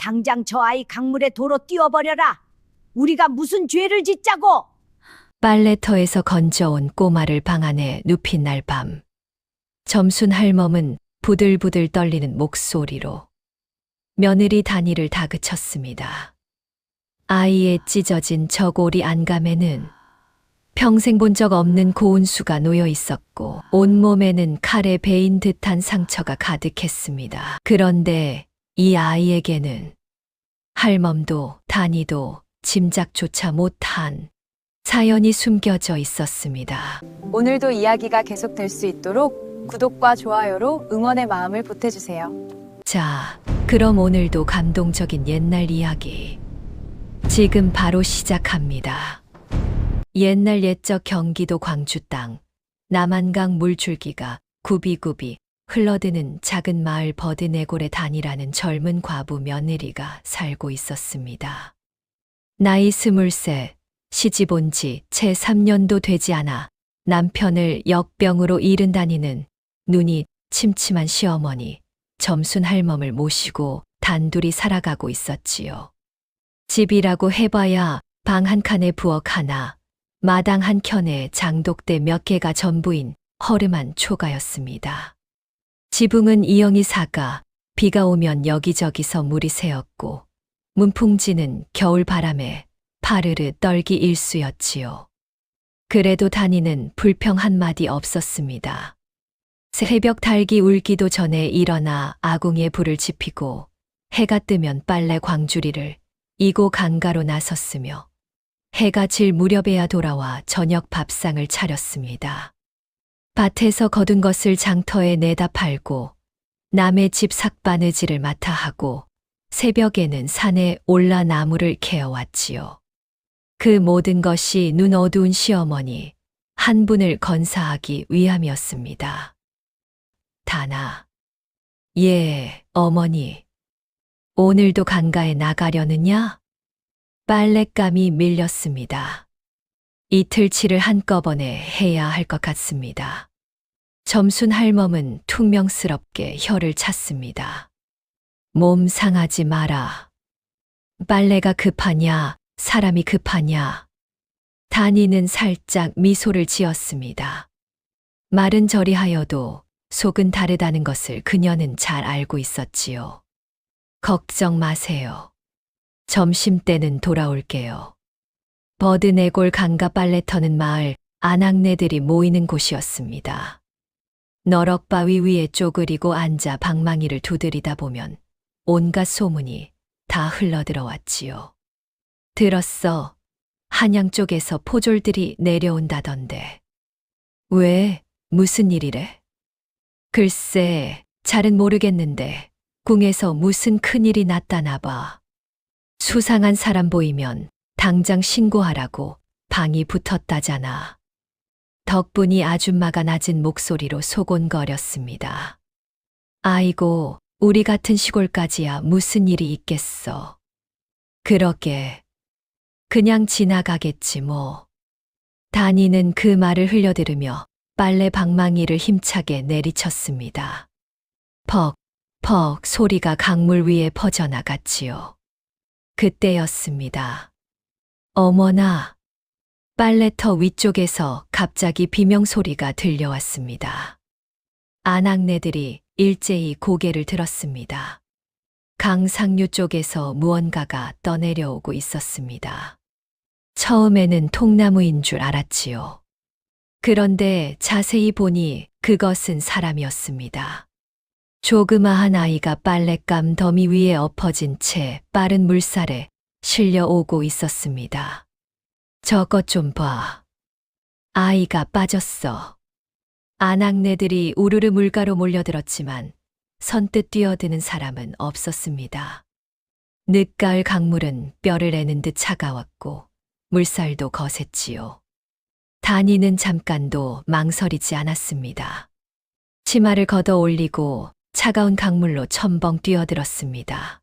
당장 저 아이 강물에 도로 띄워버려라. 우리가 무슨 죄를 짓자고. 빨래터에서 건져온 꼬마를 방 안에 눕힌 날 밤. 점순 할멈은 부들부들 떨리는 목소리로 며느리 단위를 다그쳤습니다. 아이의 찢어진 저고리 안감에는 평생 본 적 없는 고운수가 놓여 있었고 온몸에는 칼에 베인 듯한 상처가 가득했습니다. 그런데 이 아이에게는 할멈도 단위도 짐작조차 못한 사연이 숨겨져 있었습니다. 오늘도 이야기가 계속될 수 있도록 구독과 좋아요로 응원의 마음을 보태주세요. 자, 그럼 오늘도 감동적인 옛날 이야기 지금 바로 시작합니다. 옛날 옛적 경기도 광주 땅 남한강 물줄기가 굽이굽이 흘러드는 작은 마을 버드네골의 단이라는 젊은 과부 며느리가 살고 있었습니다. 나이 23, 시집 온 지 채 3년도 되지 않아 남편을 역병으로 잃은 단이는 눈이 침침한 시어머니 점순 할멈을 모시고 단둘이 살아가고 있었지요. 집이라고 해봐야 방 한 칸에 부엌 하나, 마당 한 켠에 장독대 몇 개가 전부인 허름한 초가였습니다. 지붕은 이영이 사가 비가 오면 여기저기서 물이 새었고 문풍지는 겨울 바람에 파르르 떨기 일쑤였지요. 그래도 단이는 불평 한마디 없었습니다. 새벽 닭이 울기도 전에 일어나 아궁이에 불을 지피고 해가 뜨면 빨래 광주리를 이고 강가로 나섰으며 해가 질 무렵에야 돌아와 저녁 밥상을 차렸습니다. 밭에서 거둔 것을 장터에 내다 팔고 남의 집 삭바느질을 맡아 하고 새벽에는 산에 올라 나무를 캐어왔지요. 그 모든 것이 눈 어두운 시어머니 한 분을 건사하기 위함이었습니다. 다나, 예, 어머니, 오늘도 강가에 나가려느냐? 빨랫감이 밀렸습니다. 이틀치를 한꺼번에 해야 할 것 같습니다. 점순 할멈은 퉁명스럽게 혀를 찼습니다. 몸 상하지 마라. 빨래가 급하냐, 사람이 급하냐. 단이는 살짝 미소를 지었습니다. 말은 저리하여도 속은 다르다는 것을 그녀는 잘 알고 있었지요. 걱정 마세요. 점심때는 돌아올게요. 버드네골 강가 빨래터는 마을 아낙네들이 모이는 곳이었습니다. 너럭바위 위에 쪼그리고 앉아 방망이를 두드리다 보면 온갖 소문이 다 흘러들어왔지요. 들었어. 한양 쪽에서 포졸들이 내려온다던데. 왜? 무슨 일이래? 글쎄, 잘은 모르겠는데 궁에서 무슨 큰일이 났다나 봐. 수상한 사람 보이면 당장 신고하라고 방이 붙었다잖아. 덕분이 아줌마가 낮은 목소리로 소곤거렸습니다. 아이고, 우리 같은 시골까지야 무슨 일이 있겠어. 그러게. 그냥 지나가겠지 뭐. 단이는 그 말을 흘려들으며 빨래 방망이를 힘차게 내리쳤습니다. 퍽, 퍽 소리가 강물 위에 퍼져나갔지요. 그때였습니다. 어머나! 빨래터 위쪽에서 갑자기 비명소리가 들려왔습니다. 아낙네들이 일제히 고개를 들었습니다. 강 상류 쪽에서 무언가가 떠내려오고 있었습니다. 처음에는 통나무인 줄 알았지요. 그런데 자세히 보니 그것은 사람이었습니다. 조그마한 아이가 빨랫감 더미 위에 엎어진 채 빠른 물살에 실려오고 있었습니다. 저것 좀 봐. 아이가 빠졌어. 아낙네들이 우르르 물가로 몰려들었지만 선뜻 뛰어드는 사람은 없었습니다. 늦가을 강물은 뼈를 애는 듯 차가웠고 물살도 거셌지요. 단이는 잠깐도 망설이지 않았습니다. 치마를 걷어 올리고 차가운 강물로 첨벙 뛰어들었습니다.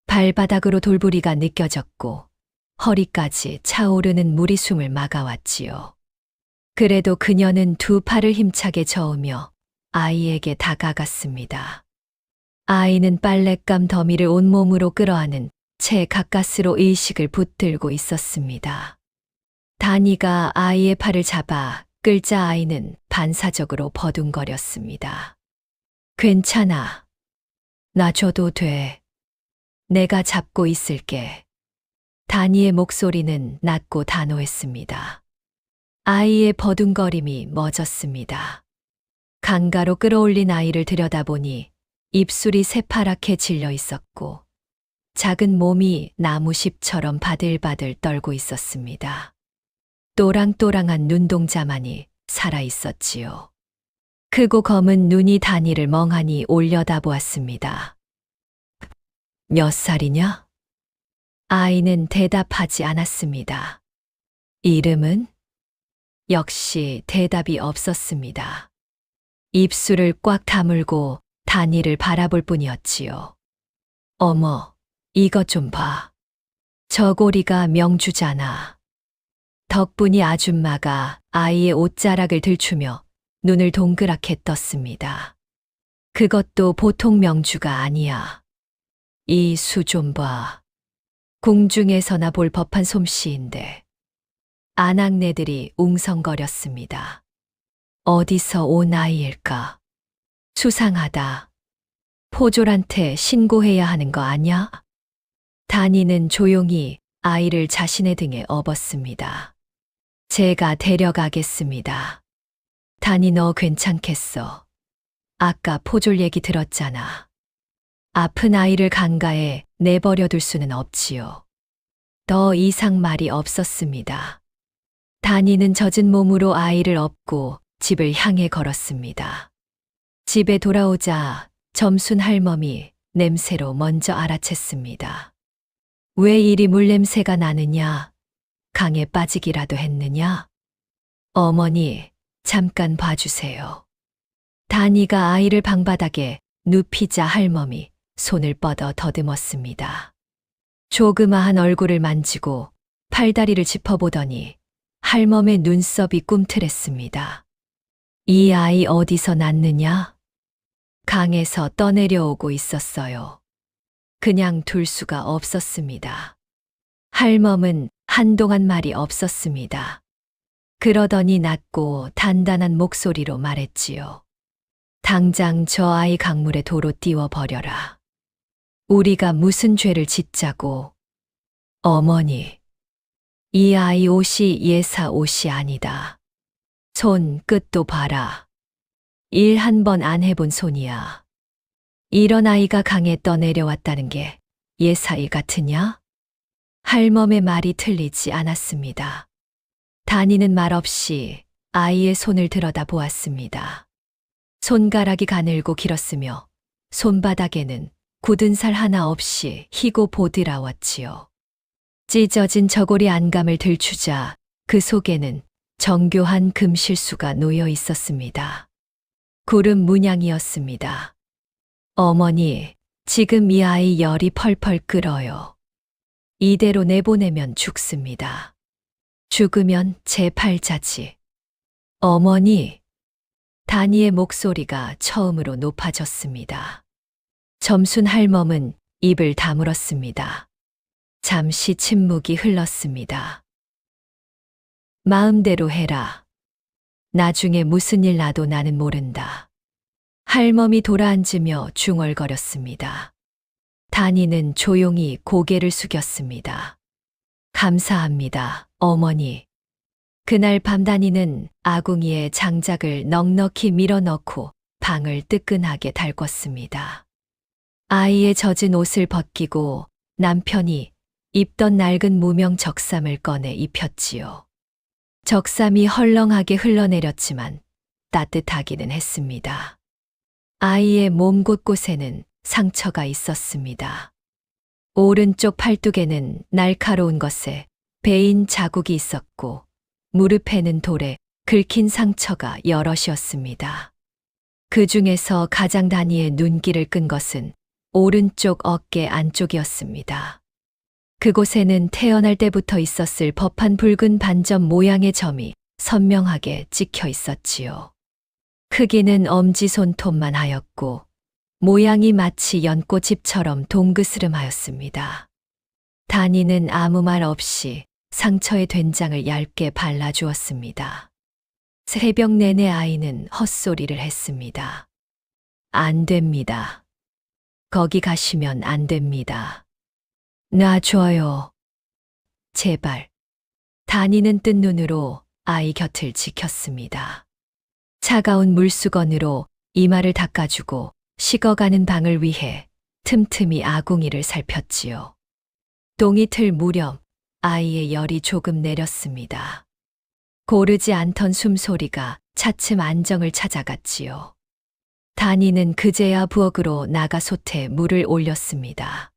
발바닥으로 돌부리가 느껴졌고 허리까지 차오르는 물이 숨을 막아왔지요. 그래도 그녀는 두 팔을 힘차게 저으며 아이에게 다가갔습니다. 아이는 빨랫감 더미를 온몸으로 끌어안은 채 가까스로 의식을 붙들고 있었습니다. 다니가 아이의 팔을 잡아 끌자 아이는 반사적으로 버둥거렸습니다. 괜찮아. 놔줘도 돼. 내가 잡고 있을게. 다니의 목소리는 낮고 단호했습니다. 아이의 버둥거림이 멎었습니다. 강가로 끌어올린 아이를 들여다보니 입술이 새파랗게 질려 있었고 작은 몸이 나무십처럼 바들바들 떨고 있었습니다. 또랑또랑한 눈동자만이 살아 있었지요. 크고 검은 눈이 다니를 멍하니 올려다보았습니다. 몇 살이냐? 아이는 대답하지 않았습니다. 이름은? 역시 대답이 없었습니다. 입술을 꽉 다물고 다니를 바라볼 뿐이었지요. 어머, 이것 좀 봐. 저고리가 명주잖아. 덕분이 아줌마가 아이의 옷자락을 들추며 눈을 동그랗게 떴습니다. 그것도 보통 명주가 아니야. 이 수 좀 봐. 궁중에서나 볼 법한 솜씨인데. 아낙네들이 웅성거렸습니다. 어디서 온 아이일까? 수상하다. 포졸한테 신고해야 하는 거 아냐? 다니는 조용히 아이를 자신의 등에 업었습니다. 제가 데려가겠습니다. 다니 너 괜찮겠어? 아까 포졸 얘기 들었잖아. 아픈 아이를 강가에 내버려둘 수는 없지요. 더 이상 말이 없었습니다. 다니는 젖은 몸으로 아이를 업고 집을 향해 걸었습니다. 집에 돌아오자 점순 할멈이 냄새로 먼저 알아챘습니다. 왜 이리 물냄새가 나느냐? 강에 빠지기라도 했느냐? 어머니, 잠깐 봐주세요. 다니가 아이를 방바닥에 눕히자 할멈이 손을 뻗어 더듬었습니다. 조그마한 얼굴을 만지고 팔다리를 짚어보더니 할멈의 눈썹이 꿈틀했습니다. 이 아이 어디서 났느냐? 강에서 떠내려오고 있었어요. 그냥 둘 수가 없었습니다. 할멈은 한동안 말이 없었습니다. 그러더니 낮고 단단한 목소리로 말했지요. 당장 저 아이 강물에 도로 띄워버려라. 우리가 무슨 죄를 짓자고. 어머니, 이 아이 옷이 예사 옷이 아니다. 손 끝도 봐라. 일 한 번 안 해본 손이야. 이런 아이가 강에 떠내려왔다는 게 예사일 같으냐? 할멈의 말이 틀리지 않았습니다. 다니는 말없이 아이의 손을 들여다 보았습니다. 손가락이 가늘고 길었으며 손바닥에는 굳은 살 하나 없이 희고 보드라웠지요. 찢어진 저고리 안감을 들추자 그 속에는 정교한 금실수가 놓여 있었습니다. 구름 문양이었습니다. 어머니, 지금 이 아이 열이 펄펄 끓어요. 이대로 내보내면 죽습니다. 죽으면 제 팔자지. 어머니, 다니의 목소리가 처음으로 높아졌습니다. 점순 할멈은 입을 다물었습니다. 잠시 침묵이 흘렀습니다. 마음대로 해라. 나중에 무슨 일 나도 나는 모른다. 할멈이 돌아앉으며 중얼거렸습니다. 다니는 조용히 고개를 숙였습니다. 감사합니다, 어머니. 그날 밤 다니는 아궁이에 장작을 넉넉히 밀어넣고 방을 뜨끈하게 달궜습니다. 아이의 젖은 옷을 벗기고 남편이 입던 낡은 무명 적삼을 꺼내 입혔지요. 적삼이 헐렁하게 흘러내렸지만 따뜻하기는 했습니다. 아이의 몸 곳곳에는 상처가 있었습니다. 오른쪽 팔뚝에는 날카로운 것에 베인 자국이 있었고 무릎에는 돌에 긁힌 상처가 여럿이었습니다. 그 중에서 가장 다니의 눈길을 끈 것은 오른쪽 어깨 안쪽이었습니다. 그곳에는 태어날 때부터 있었을 법한 붉은 반점 모양의 점이 선명하게 찍혀 있었지요. 크기는 엄지손톱만 하였고 모양이 마치 연꽃잎처럼 동그스름하였습니다. 다니는 아무 말 없이 상처에 된장을 얇게 발라주었습니다. 새벽 내내 아이는 헛소리를 했습니다. 안 됩니다. 거기 가시면 안 됩니다. 놔줘요. 제발. 다니는 뜬 눈으로 아이 곁을 지켰습니다. 차가운 물수건으로 이마를 닦아주고 식어가는 방을 위해 틈틈이 아궁이를 살폈지요. 동이 틀 무렵 아이의 열이 조금 내렸습니다. 고르지 않던 숨소리가 차츰 안정을 찾아갔지요. 다니는 그제야 부엌으로 나가 솥에 물을 올렸습니다.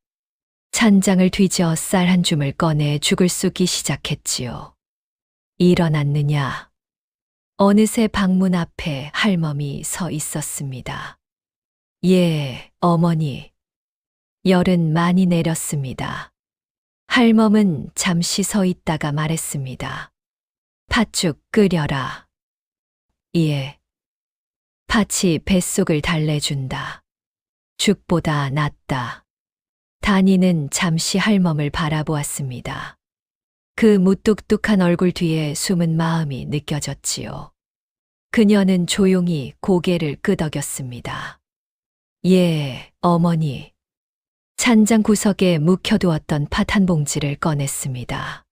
찬장을 뒤져 쌀 한 줌을 꺼내 죽을 쑤기 시작했지요. 일어났느냐? 어느새 방문 앞에 할멈이 서 있었습니다. 예, 어머니. 열은 많이 내렸습니다. 할멈은 잠시 서 있다가 말했습니다. 팥죽 끓여라. 예. 팥이 뱃속을 달래준다. 죽보다 낫다. 다니는 잠시 할멈을 바라보았습니다. 그 무뚝뚝한 얼굴 뒤에 숨은 마음이 느껴졌지요. 그녀는 조용히 고개를 끄덕였습니다. 예, 어머니. 찬장 구석에 묵혀두었던 팥 한 봉지를 꺼냈습니다.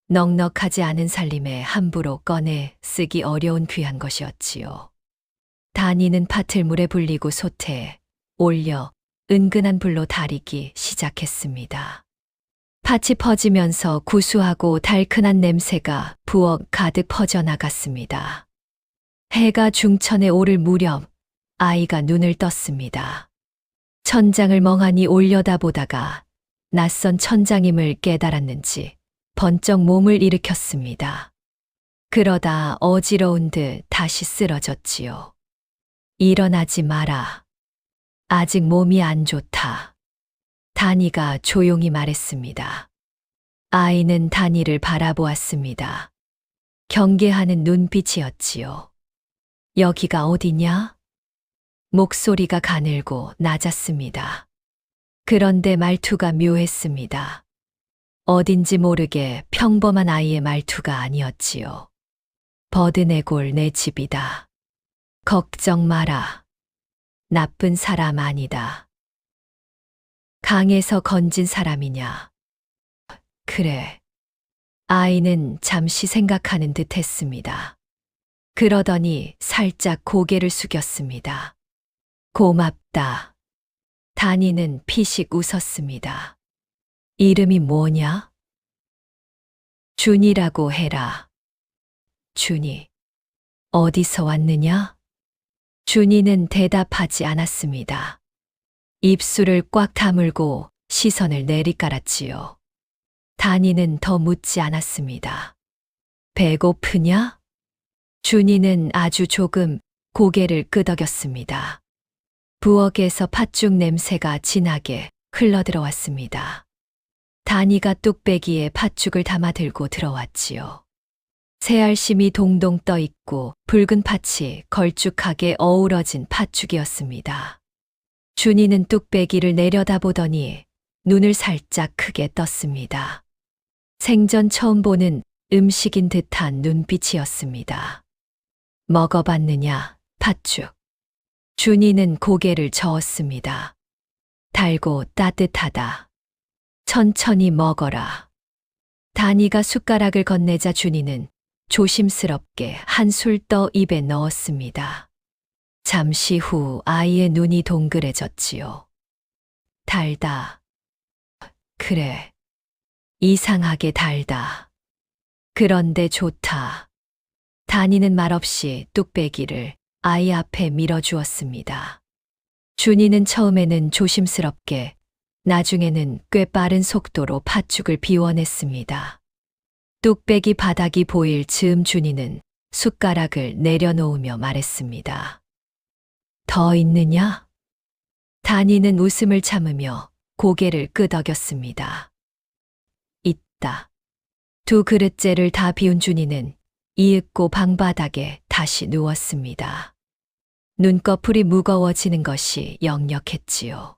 넉넉하지 않은 살림에 함부로 꺼내 쓰기 어려운 귀한 것이었지요. 다니는 팥을 물에 불리고 솥에 올려 은근한 불로 달이기 시작했습니다. 팥이 퍼지면서 구수하고 달큰한 냄새가 부엌 가득 퍼져나갔습니다. 해가 중천에 오를 무렵 아이가 눈을 떴습니다. 천장을 멍하니 올려다보다가 낯선 천장임을 깨달았는지 번쩍 몸을 일으켰습니다. 그러다 어지러운 듯 다시 쓰러졌지요. 일어나지 마라. 아직 몸이 안 좋다. 다니가 조용히 말했습니다. 아이는 다니를 바라보았습니다. 경계하는 눈빛이었지요. 여기가 어디냐? 목소리가 가늘고 낮았습니다. 그런데 말투가 묘했습니다. 어딘지 모르게 평범한 아이의 말투가 아니었지요. 버드네골 내 집이다. 걱정 마라. 나쁜 사람 아니다. 강에서 건진 사람이냐? 그래. 아이는 잠시 생각하는 듯 했습니다. 그러더니 살짝 고개를 숙였습니다. 고맙다. 다니는 피식 웃었습니다. 이름이 뭐냐? 준이라고 해라. 준이. 어디서 왔느냐? 준이는 대답하지 않았습니다. 입술을 꽉 다물고 시선을 내리깔았지요. 다니는 더 묻지 않았습니다. 배고프냐? 준이는 아주 조금 고개를 끄덕였습니다. 부엌에서 팥죽 냄새가 진하게 흘러들어왔습니다. 다니가 뚝배기에 팥죽을 담아 들고 들어왔지요. 새알심이 동동 떠 있고 붉은 팥이 걸쭉하게 어우러진 팥죽이었습니다. 준이는 뚝배기를 내려다보더니 눈을 살짝 크게 떴습니다. 생전 처음 보는 음식인 듯한 눈빛이었습니다. 먹어봤느냐, 팥죽. 준이는 고개를 저었습니다. 달고 따뜻하다. 천천히 먹어라. 다니가 숟가락을 건네자 준이는 조심스럽게 한술 떠 입에 넣었습니다. 잠시 후 아이의 눈이 동그래졌지요. 달다. 그래. 이상하게 달다. 그런데 좋다. 다니는 말없이 뚝배기를 아이 앞에 밀어주었습니다. 준이는 처음에는 조심스럽게, 나중에는 꽤 빠른 속도로 팥죽을 비워냈습니다. 뚝배기 바닥이 보일 즈음 준이는 숟가락을 내려놓으며 말했습니다. 더 있느냐? 다니는 웃음을 참으며 고개를 끄덕였습니다. 있다. 두 그릇째를 다 비운 준이는 이윽고 방바닥에 다시 누웠습니다. 눈꺼풀이 무거워지는 것이 역력했지요.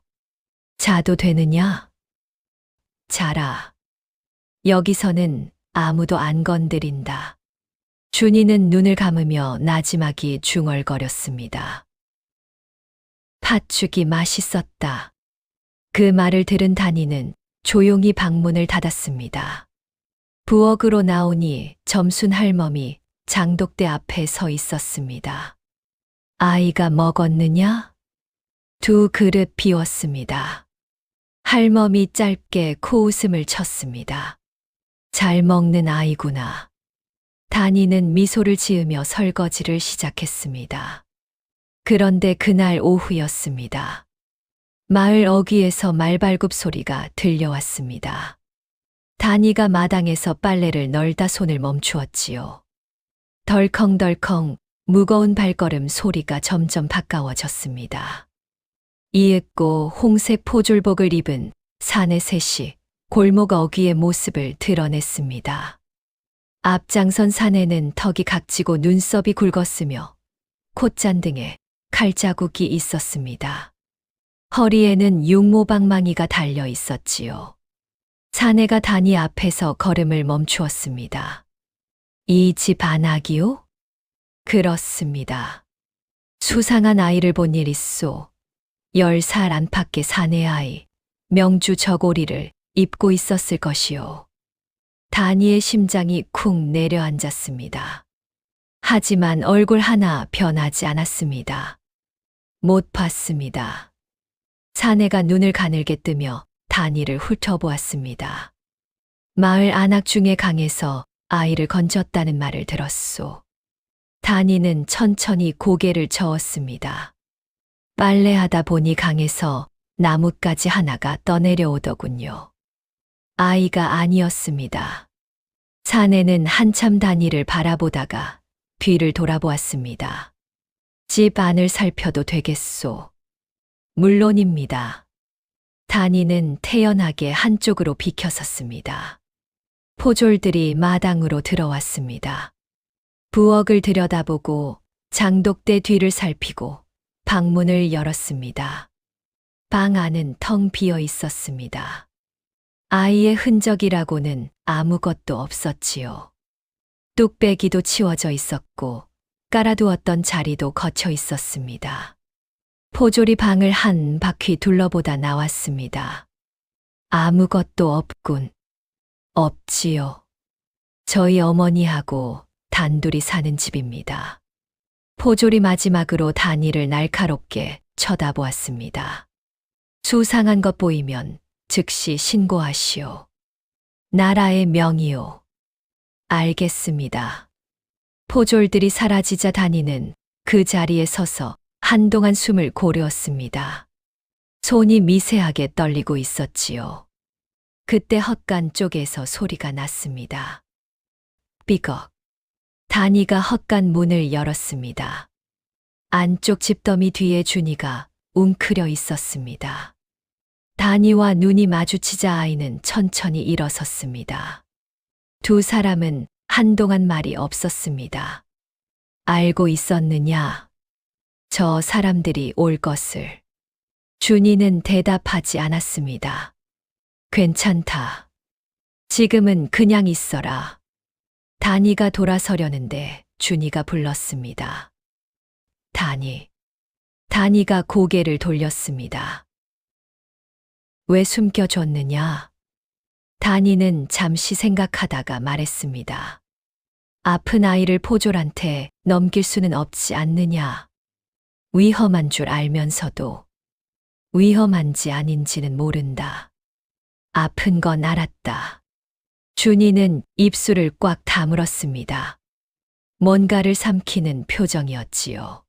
자도 되느냐? 자라. 여기서는 아무도 안 건드린다. 준이는 눈을 감으며 나지막이 중얼거렸습니다. 팥죽이 맛있었다. 그 말을 들은 단이는 조용히 방문을 닫았습니다. 부엌으로 나오니 점순 할멈이 장독대 앞에 서 있었습니다. 아이가 먹었느냐? 두 그릇 비웠습니다. 할멈이 짧게 코웃음을 쳤습니다. 잘 먹는 아이구나. 단이는 미소를 지으며 설거지를 시작했습니다. 그런데 그날 오후였습니다. 마을 어귀에서 말발굽 소리가 들려왔습니다. 단이가 마당에서 빨래를 널다 손을 멈추었지요. 덜컹덜컹 무거운 발걸음 소리가 점점 가까워졌습니다. 이윽고 홍색 포졸복을 입은 사내 셋이 골목 어귀의 모습을 드러냈습니다. 앞장선 사내는 턱이 각지고 눈썹이 굵었으며 콧잔등에 칼자국이 있었습니다. 허리에는 육모방망이가 달려 있었지요. 사내가 단이 앞에서 걸음을 멈추었습니다. 이 집 안악이요? 그렇습니다. 수상한 아이를 본 일 있소. 10살 안팎의 사내 아이, 명주 저고리를 입고 있었을 것이요. 단이의 심장이 쿵 내려앉았습니다. 하지만 얼굴 하나 변하지 않았습니다. 못 봤습니다. 사내가 눈을 가늘게 뜨며 단이를 훑어보았습니다. 마을 안악 중의 강에서 아이를 건졌다는 말을 들었소. 단이는 천천히 고개를 저었습니다. 빨래하다 보니 강에서 나뭇가지 하나가 떠내려오더군요. 아이가 아니었습니다. 사내는 한참 단이를 바라보다가 뒤를 돌아보았습니다. 집 안을 살펴도 되겠소. 물론입니다. 단이는 태연하게 한쪽으로 비켜섰습니다. 포졸들이 마당으로 들어왔습니다. 부엌을 들여다보고 장독대 뒤를 살피고 방문을 열었습니다. 방 안은 텅 비어 있었습니다. 아이의 흔적이라고는 아무것도 없었지요. 뚝배기도 치워져 있었고 깔아두었던 자리도 거쳐 있었습니다. 포졸이 방을 한 바퀴 둘러보다 나왔습니다. 아무것도 없군. 없지요. 저희 어머니하고 단둘이 사는 집입니다. 포졸이 마지막으로 단이를 날카롭게 쳐다보았습니다. 수상한 것 보이면 즉시 신고하시오. 나라의 명이요. 알겠습니다. 포졸들이 사라지자 단이는 그 자리에 서서 한동안 숨을 고르었습니다. 손이 미세하게 떨리고 있었지요. 그때 헛간 쪽에서 소리가 났습니다. 삐걱. 단이가 헛간 문을 열었습니다. 안쪽 집더미 뒤에 준이가 웅크려 있었습니다. 단이와 눈이 마주치자 아이는 천천히 일어섰습니다. 두 사람은 한동안 말이 없었습니다. 알고 있었느냐? 저 사람들이 올 것을. 준이는 대답하지 않았습니다. 괜찮다. 지금은 그냥 있어라. 단이가 돌아서려는데 준이가 불렀습니다. 단이. 단이가 고개를 돌렸습니다. 왜 숨겨줬느냐? 단이는 잠시 생각하다가 말했습니다. 아픈 아이를 포졸한테 넘길 수는 없지 않느냐? 위험한 줄 알면서도 위험한지 아닌지는 모른다. 아픈 건 알았다. 준이는 입술을 꽉 다물었습니다. 뭔가를 삼키는 표정이었지요.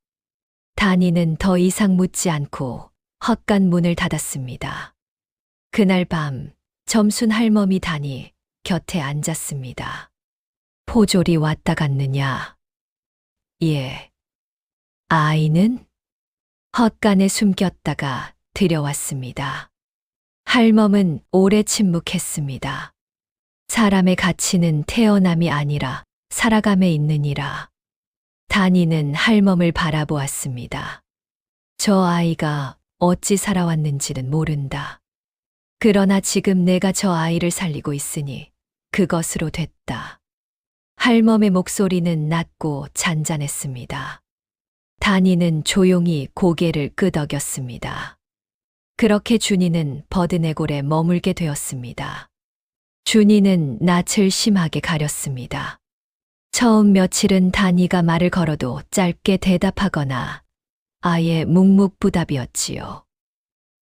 단이는 더 이상 묻지 않고 헛간 문을 닫았습니다. 그날 밤 점순 할멈이 단이 곁에 앉았습니다. 포졸이 왔다 갔느냐? 예. 아이는? 헛간에 숨겼다가 들여왔습니다. 할멈은 오래 침묵했습니다. 사람의 가치는 태어남이 아니라 살아감에 있느니라. 단이는 할멈을 바라보았습니다. 저 아이가 어찌 살아왔는지는 모른다. 그러나 지금 내가 저 아이를 살리고 있으니 그것으로 됐다. 할멈의 목소리는 낮고 잔잔했습니다. 단이는 조용히 고개를 끄덕였습니다. 그렇게 준이는 버드네골에 머물게 되었습니다. 준이는 낯을 심하게 가렸습니다. 처음 며칠은 단이가 말을 걸어도 짧게 대답하거나 아예 묵묵부답이었지요.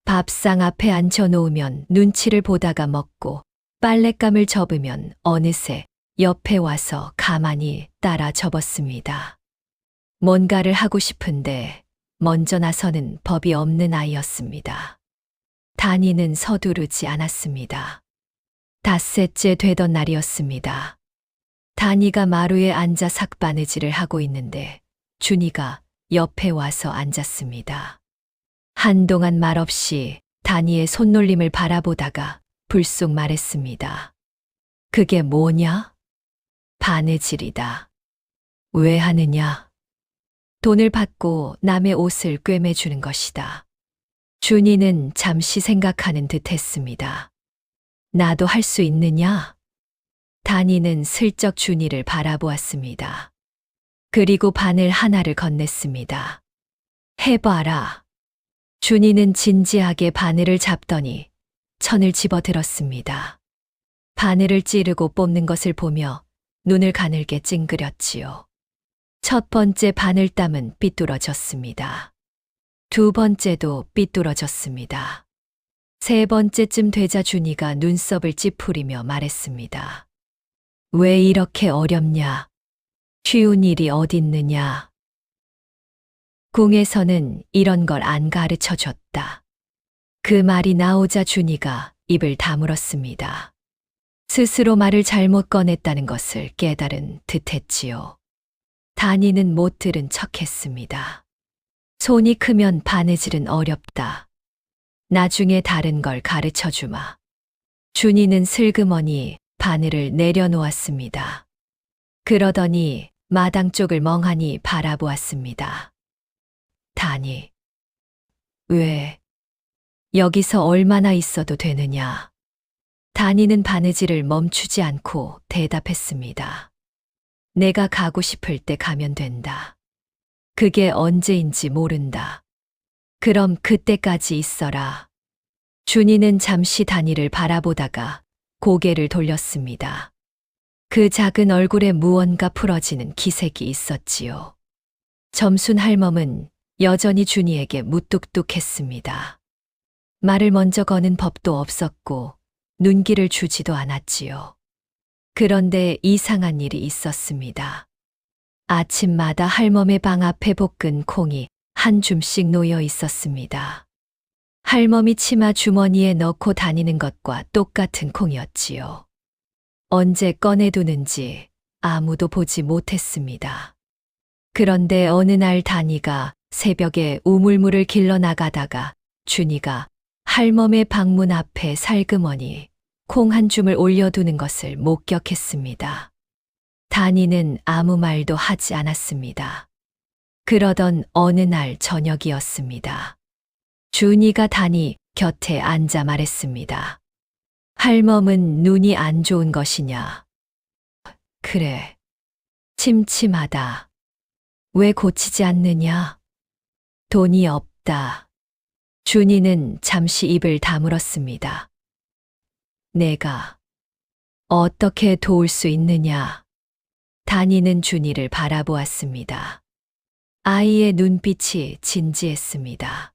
밥상 앞에 앉혀놓으면 눈치를 보다가 먹고 빨랫감을 접으면 어느새 옆에 와서 가만히 따라 접었습니다. 뭔가를 하고 싶은데 먼저 나서는 법이 없는 아이였습니다. 단이는 서두르지 않았습니다. 닷새째 되던 날이었습니다. 단이가 마루에 앉아 삭바느질을 하고 있는데 준이가 옆에 와서 앉았습니다. 한동안 말없이 단이의 손놀림을 바라보다가 불쑥 말했습니다. 그게 뭐냐? 바느질이다. 왜 하느냐? 돈을 받고 남의 옷을 꿰매주는 것이다. 준이는 잠시 생각하는 듯 했습니다. 나도 할 수 있느냐? 단이는 슬쩍 준이를 바라보았습니다. 그리고 바늘 하나를 건넸습니다. 해봐라. 준이는 진지하게 바늘을 잡더니 천을 집어들었습니다. 바늘을 찌르고 뽑는 것을 보며 눈을 가늘게 찡그렸지요. 첫 번째 바늘땀은 삐뚤어졌습니다. 두 번째도 삐뚤어졌습니다. 세 번째쯤 되자 준이가 눈썹을 찌푸리며 말했습니다. 왜 이렇게 어렵냐? 쉬운 일이 어딨느냐? 궁에서는 이런 걸 안 가르쳐 줬다. 그 말이 나오자 준이가 입을 다물었습니다. 스스로 말을 잘못 꺼냈다는 것을 깨달은 듯했지요. 단이는 못 들은 척했습니다. 손이 크면 바느질은 어렵다. 나중에 다른 걸 가르쳐 주마. 준이는 슬그머니 바늘을 내려놓았습니다. 그러더니 마당 쪽을 멍하니 바라보았습니다. 단이, 왜 여기서 얼마나 있어도 되느냐? 단이는 바느질을 멈추지 않고 대답했습니다. 내가 가고 싶을 때 가면 된다. 그게 언제인지 모른다. 그럼 그때까지 있어라. 준이는 잠시 단이를 바라보다가 고개를 돌렸습니다. 그 작은 얼굴에 무언가 풀어지는 기색이 있었지요. 점순 할멈은 여전히 준이에게 무뚝뚝했습니다. 말을 먼저 거는 법도 없었고 눈길을 주지도 않았지요. 그런데 이상한 일이 있었습니다. 아침마다 할멈의 방 앞에 볶은 콩이 한 줌씩 놓여 있었습니다. 할멈이 치마 주머니에 넣고 다니는 것과 똑같은 콩이었지요. 언제 꺼내두는지 아무도 보지 못했습니다. 그런데 어느 날 단이가 새벽에 우물물을 길러 나가다가 준이가 할멈의 방문 앞에 살그머니 콩 한 줌을 올려두는 것을 목격했습니다. 단이는 아무 말도 하지 않았습니다. 그러던 어느 날 저녁이었습니다. 준이가 단이 곁에 앉아 말했습니다. 할멈은 눈이 안 좋은 것이냐? 그래. 침침하다. 왜 고치지 않느냐? 돈이 없다. 준이는 잠시 입을 다물었습니다. 내가 어떻게 도울 수 있느냐? 단이는 준이를 바라보았습니다. 아이의 눈빛이 진지했습니다.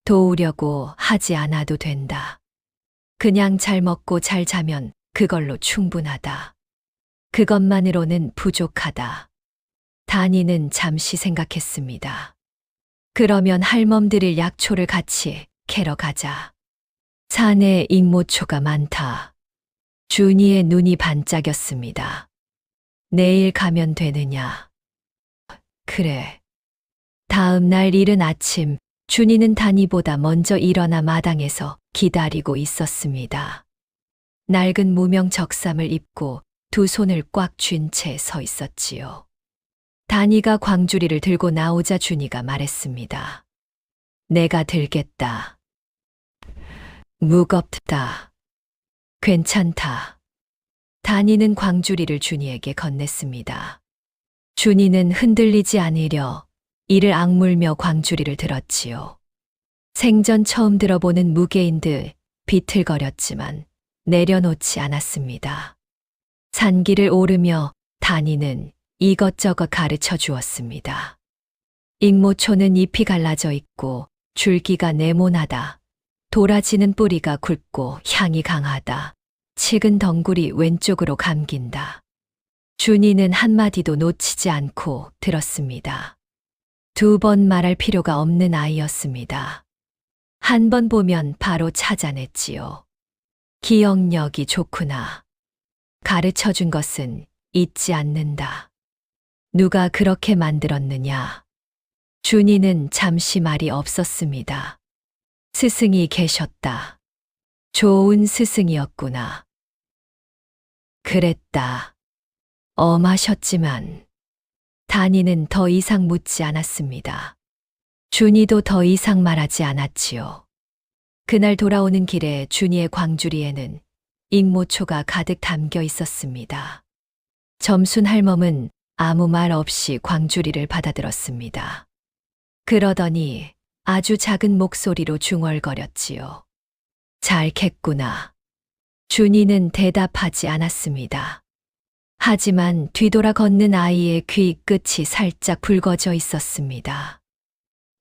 도우려고 하지 않아도 된다. 그냥 잘 먹고 잘 자면 그걸로 충분하다. 그것만으로는 부족하다. 단이는 잠시 생각했습니다. 그러면 할멈 드릴 약초를 같이 캐러 가자. 산에 잉모초가 많다. 준이의 눈이 반짝였습니다. 내일 가면 되느냐? 그래. 다음 날 이른 아침, 준이는 단이보다 먼저 일어나 마당에서 기다리고 있었습니다. 낡은 무명 적삼을 입고 두 손을 꽉 쥔 채 서 있었지요. 다니가 광주리를 들고 나오자 준이가 말했습니다. 내가 들겠다. 무겁다. 괜찮다. 다니는 광주리를 준이에게 건넸습니다. 준이는 흔들리지 않으려 이를 악물며 광주리를 들었지요. 생전 처음 들어보는 무게인 듯 비틀거렸지만 내려놓지 않았습니다. 산길을 오르며 다니는 이것저것 가르쳐 주었습니다. 익모초는 잎이 갈라져 있고 줄기가 네모나다. 도라지는 뿌리가 굵고 향이 강하다. 칡은 덩굴이 왼쪽으로 감긴다. 준이는 한마디도 놓치지 않고 들었습니다. 2번 말할 필요가 없는 아이였습니다. 한 번 보면 바로 찾아냈지요. 기억력이 좋구나. 가르쳐 준 것은 잊지 않는다. 누가 그렇게 만들었느냐? 준이는 잠시 말이 없었습니다. 스승이 계셨다. 좋은 스승이었구나. 그랬다. 엄하셨지만 다니는 더 이상 묻지 않았습니다. 준이도 더 이상 말하지 않았지요. 그날 돌아오는 길에 준이의 광주리에는 익모초가 가득 담겨 있었습니다. 점순 할멈은 아무 말 없이 광주리를 받아들었습니다. 그러더니 아주 작은 목소리로 중얼거렸지요. 잘 캤구나. 준이는 대답하지 않았습니다. 하지만 뒤돌아 걷는 아이의 귀 끝이 살짝 붉어져 있었습니다.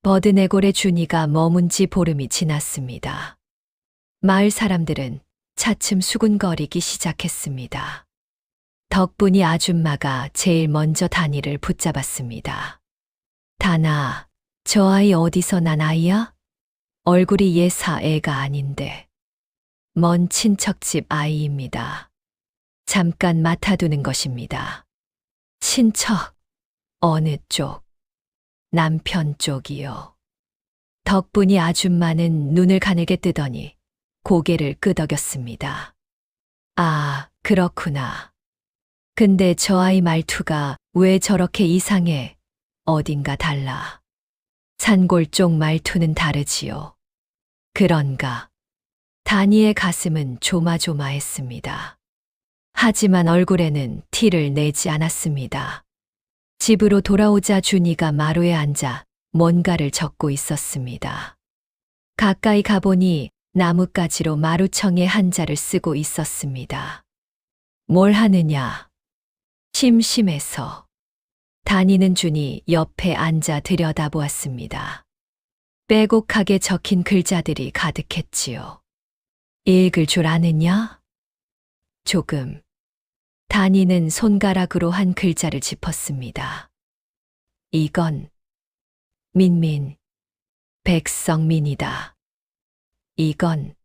버드네골의 준이가 머문 지 보름이 지났습니다. 마을 사람들은 차츰 수군거리기 시작했습니다. 덕분이 아줌마가 제일 먼저 다니를 붙잡았습니다. 다나, 저 아이 어디서 난 아이야? 얼굴이 예사 애가 아닌데. 먼 친척집 아이입니다. 잠깐 맡아두는 것입니다. 친척, 어느 쪽? 남편 쪽이요. 덕분이 아줌마는 눈을 가늘게 뜨더니 고개를 끄덕였습니다. 아, 그렇구나. 근데 저 아이 말투가 왜 저렇게 이상해? 어딘가 달라. 산골 쪽 말투는 다르지요. 그런가. 다니의 가슴은 조마조마했습니다. 하지만 얼굴에는 티를 내지 않았습니다. 집으로 돌아오자 준이가 마루에 앉아 뭔가를 적고 있었습니다. 가까이 가보니 나뭇가지로 마루청에 한자를 쓰고 있었습니다. 뭘 하느냐? 심심해서. 다니는 준이 옆에 앉아 들여다보았습니다. 빼곡하게 적힌 글자들이 가득했지요. 읽을 줄 아느냐? 조금. 다니는 손가락으로 한 글자를 짚었습니다. 이건 민민, 백성민이다. 이건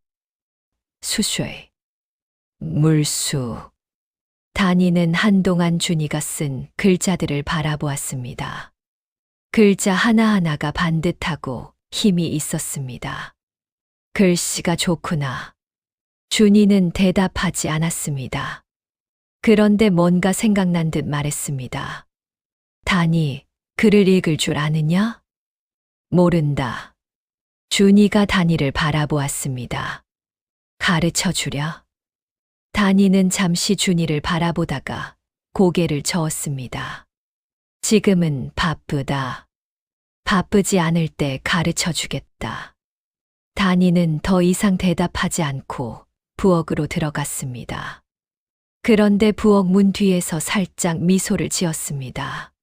수쇠, 물수. 다니는 한동안 준이가 쓴 글자들을 바라보았습니다. 글자 하나하나가 반듯하고 힘이 있었습니다. 글씨가 좋구나. 준이는 대답하지 않았습니다. 그런데 뭔가 생각난 듯 말했습니다. 다니, 글을 읽을 줄 아느냐? 모른다. 준이가 다니를 바라보았습니다. 가르쳐 주랴? 다니는 잠시 준이를 바라보다가 고개를 저었습니다. 지금은 바쁘다. 바쁘지 않을 때 가르쳐 주겠다. 다니는 더 이상 대답하지 않고 부엌으로 들어갔습니다. 그런데 부엌 문 뒤에서 살짝 미소를 지었습니다.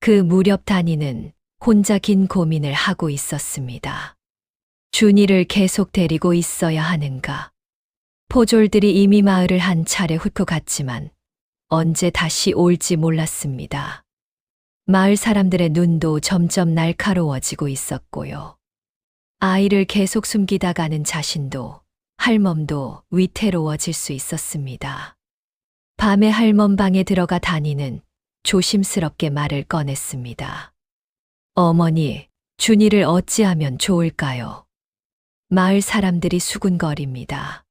그 무렵 다니는 혼자 긴 고민을 하고 있었습니다. 준이를 계속 데리고 있어야 하는가? 포졸들이 이미 마을을 한 차례 훑고 갔지만 언제 다시 올지 몰랐습니다. 마을 사람들의 눈도 점점 날카로워지고 있었고요. 아이를 계속 숨기다가는 자신도 할멈도 위태로워질 수 있었습니다. 밤에 할멈 방에 들어가 다니는 조심스럽게 말을 꺼냈습니다. 어머니, 준이를 어찌하면 좋을까요? 마을 사람들이 수군거립니다.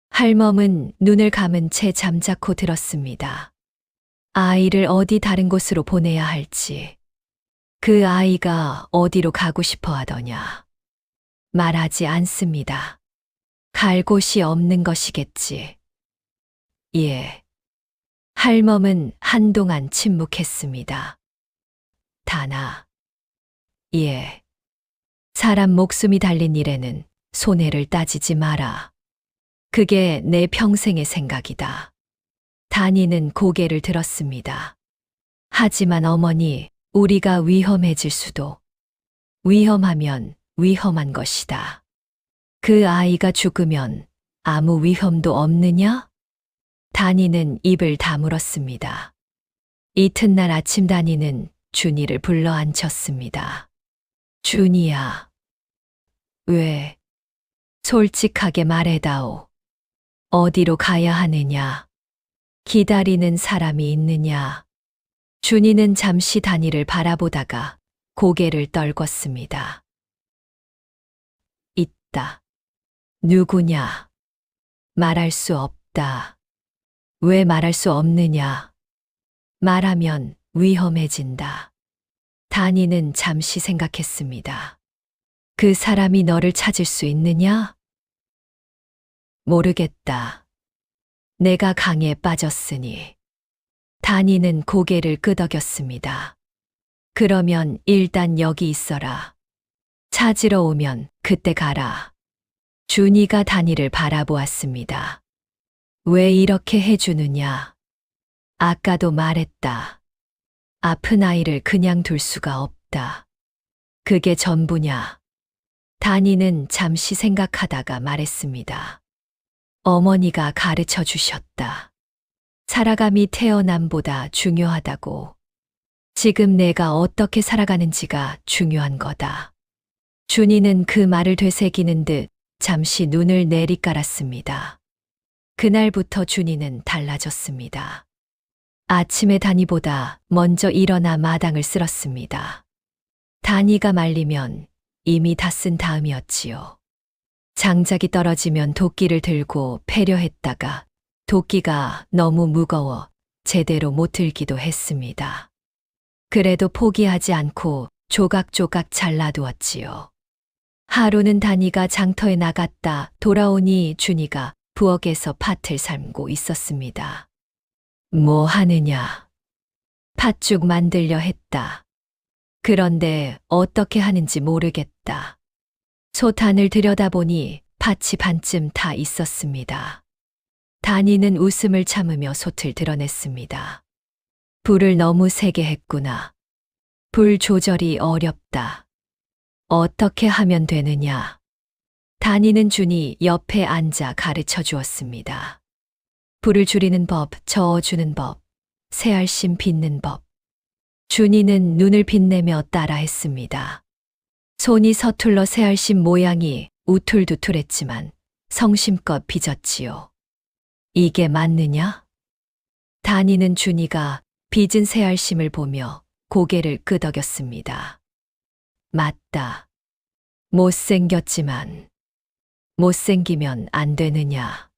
할멈은 눈을 감은 채 잠자코 들었습니다. 아이를 어디 다른 곳으로 보내야 할지, 그 아이가 어디로 가고 싶어 하더냐. 말하지 않습니다. 갈 곳이 없는 것이겠지. 예. 할멈은 한동안 침묵했습니다. 다나. 예. 사람 목숨이 달린 일에는 손해를 따지지 마라. 그게 내 평생의 생각이다. 다니는 고개를 들었습니다. 하지만 어머니, 우리가 위험해질 수도. 위험하면 위험한 것이다. 그 아이가 죽으면 아무 위험도 없느냐? 다니는 입을 다물었습니다. 이튿날 아침 다니는 준이를 불러 앉혔습니다. 준이야. 왜? 솔직하게 말해다오. 어디로 가야 하느냐? 기다리는 사람이 있느냐? 준이는 잠시 다니를 바라보다가 고개를 떨궜습니다. 있다. 누구냐? 말할 수 없다. 왜 말할 수 없느냐? 말하면 위험해진다. 다니는 잠시 생각했습니다. 그 사람이 너를 찾을 수 있느냐? 모르겠다. 내가 강에 빠졌으니. 다니는 고개를 끄덕였습니다. 그러면 일단 여기 있어라. 찾으러 오면 그때 가라. 준이가 다니를 바라보았습니다. 왜 이렇게 해주느냐? 아까도 말했다. 아픈 아이를 그냥 둘 수가 없다. 그게 전부냐? 다니는 잠시 생각하다가 말했습니다. 어머니가 가르쳐 주셨다. 살아감이 태어남보다 중요하다고. 지금 내가 어떻게 살아가는지가 중요한 거다. 준이는 그 말을 되새기는 듯 잠시 눈을 내리깔았습니다. 그날부터 준이는 달라졌습니다. 아침에 다니보다 먼저 일어나 마당을 쓸었습니다. 다니가 말리면 이미 다 쓴 다음이었지요. 장작이 떨어지면 도끼를 들고 패려 했다가 도끼가 너무 무거워 제대로 못 들기도 했습니다. 그래도 포기하지 않고 조각조각 잘라두었지요. 하루는 다니가 장터에 나갔다 돌아오니 준이가 부엌에서 팥을 삶고 있었습니다. 뭐 하느냐? 팥죽 만들려 했다. 그런데 어떻게 하는지 모르겠다. 솥안을 들여다보니 팥이 반쯤 다 있었습니다. 다니는 웃음을 참으며 솥을 드러냈습니다. 불을 너무 세게 했구나. 불 조절이 어렵다. 어떻게 하면 되느냐? 다니는 준이 옆에 앉아 가르쳐 주었습니다. 불을 줄이는 법, 저어주는 법, 새알심 빚는 법. 준이는 눈을 빛내며 따라했습니다. 손이 서툴러 새알심 모양이 우툴두툴했지만 성심껏 빚었지요. 이게 맞느냐? 다니는 준이가 빚은 새알심을 보며 고개를 끄덕였습니다. 맞다. 못생겼지만 못생기면 안 되느냐?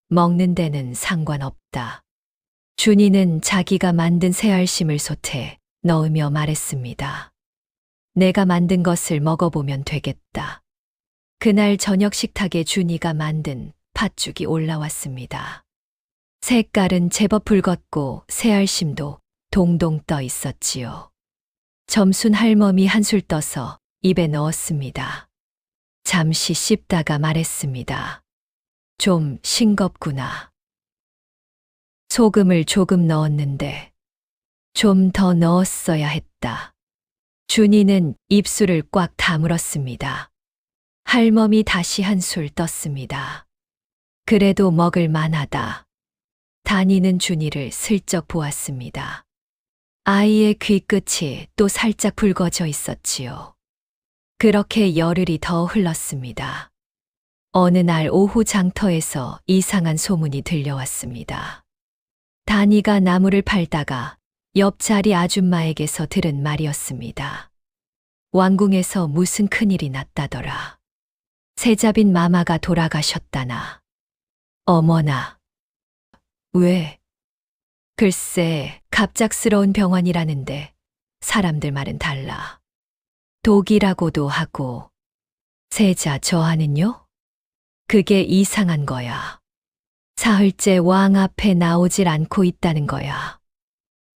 먹는 데는 상관없다. 준이는 자기가 만든 새알심을 솥에 넣으며 말했습니다. 내가 만든 것을 먹어보면 되겠다. 그날 저녁 식탁에 준이가 만든 팥죽이 올라왔습니다. 색깔은 제법 붉었고 새알심도 동동 떠 있었지요. 점순 할멈이 한술 떠서 입에 넣었습니다. 잠시 씹다가 말했습니다. 좀 싱겁구나. 소금을 조금 넣었는데 좀 더 넣었어야 했다. 준이는 입술을 꽉 다물었습니다. 할멈이 다시 한술 떴습니다. 그래도 먹을 만하다. 다니는 준이를 슬쩍 보았습니다. 아이의 귀끝이 또 살짝 붉어져 있었지요. 그렇게 열흘이 더 흘렀습니다. 어느 날 오후 장터에서 이상한 소문이 들려왔습니다. 다니가 나무를 팔다가 옆자리 아줌마에게서 들은 말이었습니다. 왕궁에서 무슨 큰일이 났다더라. 세자빈 마마가 돌아가셨다나. 어머나. 왜? 글쎄, 갑작스러운 병환이라는데 사람들 말은 달라. 독이라고도 하고. 세자 저하는요? 그게 이상한 거야. 사흘째 왕 앞에 나오질 않고 있다는 거야.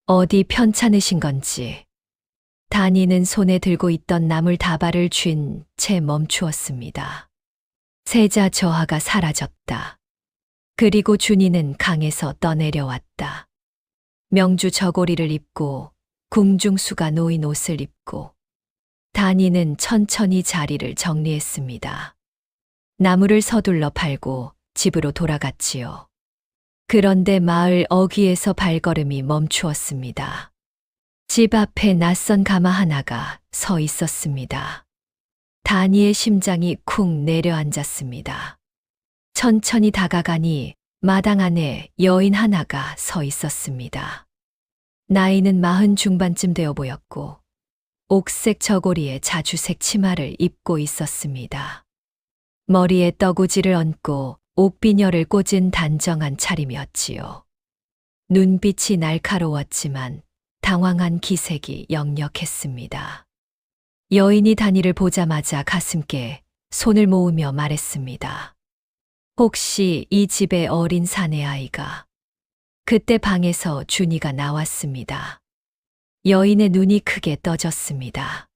어디 편찮으신 건지. 단이는 손에 들고 있던 나물 다발을 쥔 채 멈추었습니다. 세자 저하가 사라졌다. 그리고 준이는 강에서 떠내려왔다. 명주 저고리를 입고 궁중수가 놓인 옷을 입고 단이는 천천히 자리를 정리했습니다. 나무를 서둘러 팔고 집으로 돌아갔지요. 그런데 마을 어귀에서 발걸음이 멈추었습니다. 집 앞에 낯선 가마 하나가 서 있었습니다. 단이의 심장이 쿵 내려앉았습니다. 천천히 다가가니 마당 안에 여인 하나가 서 있었습니다. 나이는 40 중반쯤 되어 보였고 옥색 저고리에 자주색 치마를 입고 있었습니다. 머리에 떡우지를 얹고 옥비녀를 꽂은 단정한 차림이었지요. 눈빛이 날카로웠지만 당황한 기색이 역력했습니다. 여인이 단이를 보자마자 가슴께 손을 모으며 말했습니다. 혹시 이 집의 어린 사내 아이가? 그때 방에서 준이가 나왔습니다. 여인의 눈이 크게 떠졌습니다.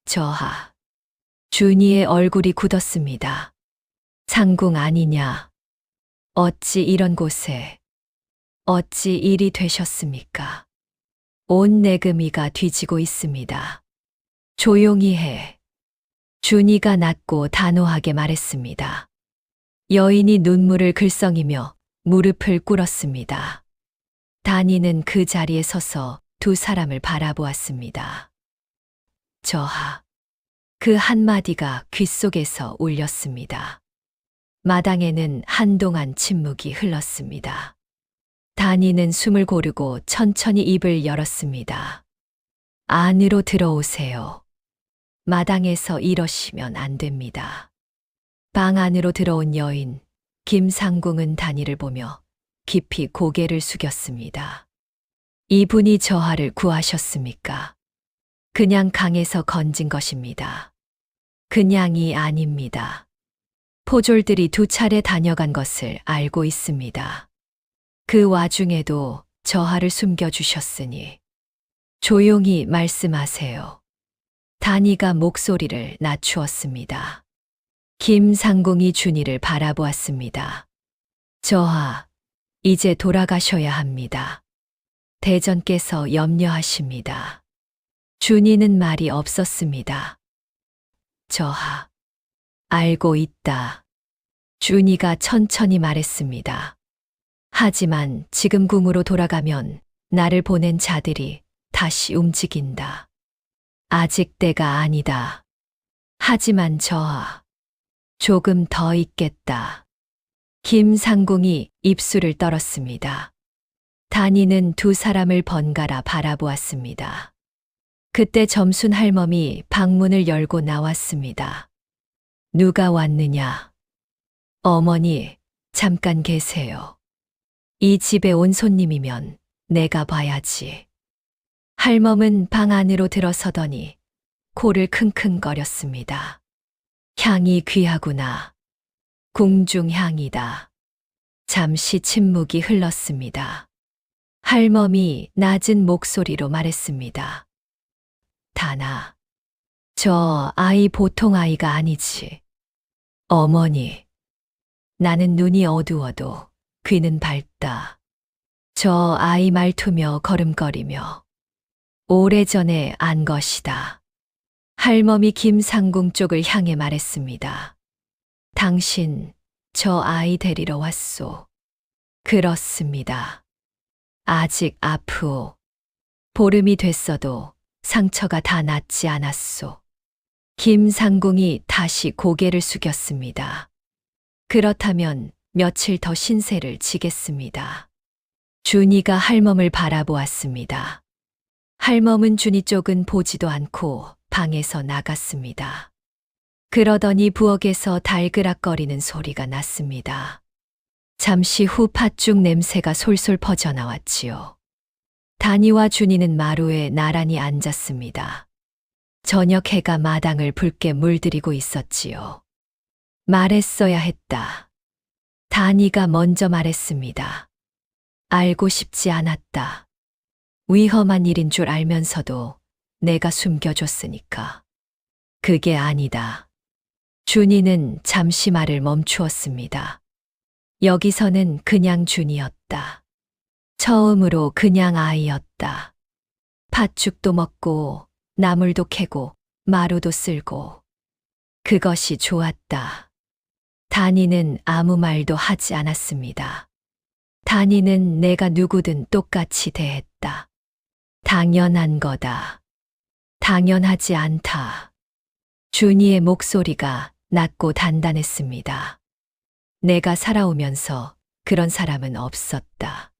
저하. 준이의 얼굴이 굳었습니다. 상궁 아니냐? 어찌 이런 곳에, 어찌 일이 되셨습니까? 온 내금이가 뒤지고 있습니다. 조용히 해. 준이가 낮고 단호하게 말했습니다. 여인이 눈물을 글썽이며 무릎을 꿇었습니다. 단이는 그 자리에 서서 두 사람을 바라보았습니다. 저하. 그 한마디가 귓속에서 울렸습니다. 마당에는 한동안 침묵이 흘렀습니다. 단이는 숨을 고르고 천천히 입을 열었습니다. 안으로 들어오세요. 마당에서 이러시면 안 됩니다. 방 안으로 들어온 여인, 김상궁은 단이를 보며 깊이 고개를 숙였습니다. 이분이 저하를 구하셨습니까? 그냥 강에서 건진 것입니다. 그냥이 아닙니다. 포졸들이 2차례 다녀간 것을 알고 있습니다. 그 와중에도 저하를 숨겨주셨으니 조용히 말씀하세요. 단이가 목소리를 낮추었습니다. 김상궁이 준이를 바라보았습니다. 저하, 이제 돌아가셔야 합니다. 대전께서 염려하십니다. 준이는 말이 없었습니다. 저하, 알고 있다. 준이가 천천히 말했습니다. 하지만 지금 궁으로 돌아가면 나를 보낸 자들이 다시 움직인다. 아직 때가 아니다. 하지만 저하, 조금 더 있겠다. 김상궁이 입술을 떨었습니다. 단이는 두 사람을 번갈아 바라보았습니다. 그때 점순 할멈이 방문을 열고 나왔습니다. 누가 왔느냐? 어머니, 잠깐 계세요. 이 집에 온 손님이면 내가 봐야지. 할멈은 방 안으로 들어서더니 코를 킁킁거렸습니다. 향이 귀하구나. 궁중향이다. 잠시 침묵이 흘렀습니다. 할멈이 낮은 목소리로 말했습니다. 다나, 저 아이 보통 아이가 아니지. 어머니, 나는 눈이 어두워도 귀는 밝다. 저 아이 말투며 걸음거리며 오래전에 안 것이다. 할멈이 김상궁 쪽을 향해 말했습니다. 당신 저 아이 데리러 왔소. 그렇습니다. 아직 아프오. 보름이 됐어도 상처가 다 낫지 않았소. 김상궁이 다시 고개를 숙였습니다. 그렇다면 며칠 더 신세를 지겠습니다. 준이가 할멈을 바라보았습니다. 할멈은 준이 쪽은 보지도 않고 방에서 나갔습니다. 그러더니 부엌에서 달그락거리는 소리가 났습니다. 잠시 후 팥죽 냄새가 솔솔 퍼져나왔지요. 다니와 준이는 마루에 나란히 앉았습니다. 저녁 해가 마당을 붉게 물들이고 있었지요. 말했어야 했다. 다니가 먼저 말했습니다. 알고 싶지 않았다. 위험한 일인 줄 알면서도 내가 숨겨줬으니까. 그게 아니다. 준이는 잠시 말을 멈추었습니다. 여기서는 그냥 준이었다. 처음으로 그냥 아이였다. 팥죽도 먹고 나물도 캐고 마루도 쓸고 그것이 좋았다. 다니는 아무 말도 하지 않았습니다. 다니는 내가 누구든 똑같이 대했다. 당연한 거다. 당연하지 않다. 준이의 목소리가 낮고 단단했습니다. 내가 살아오면서 그런 사람은 없었다.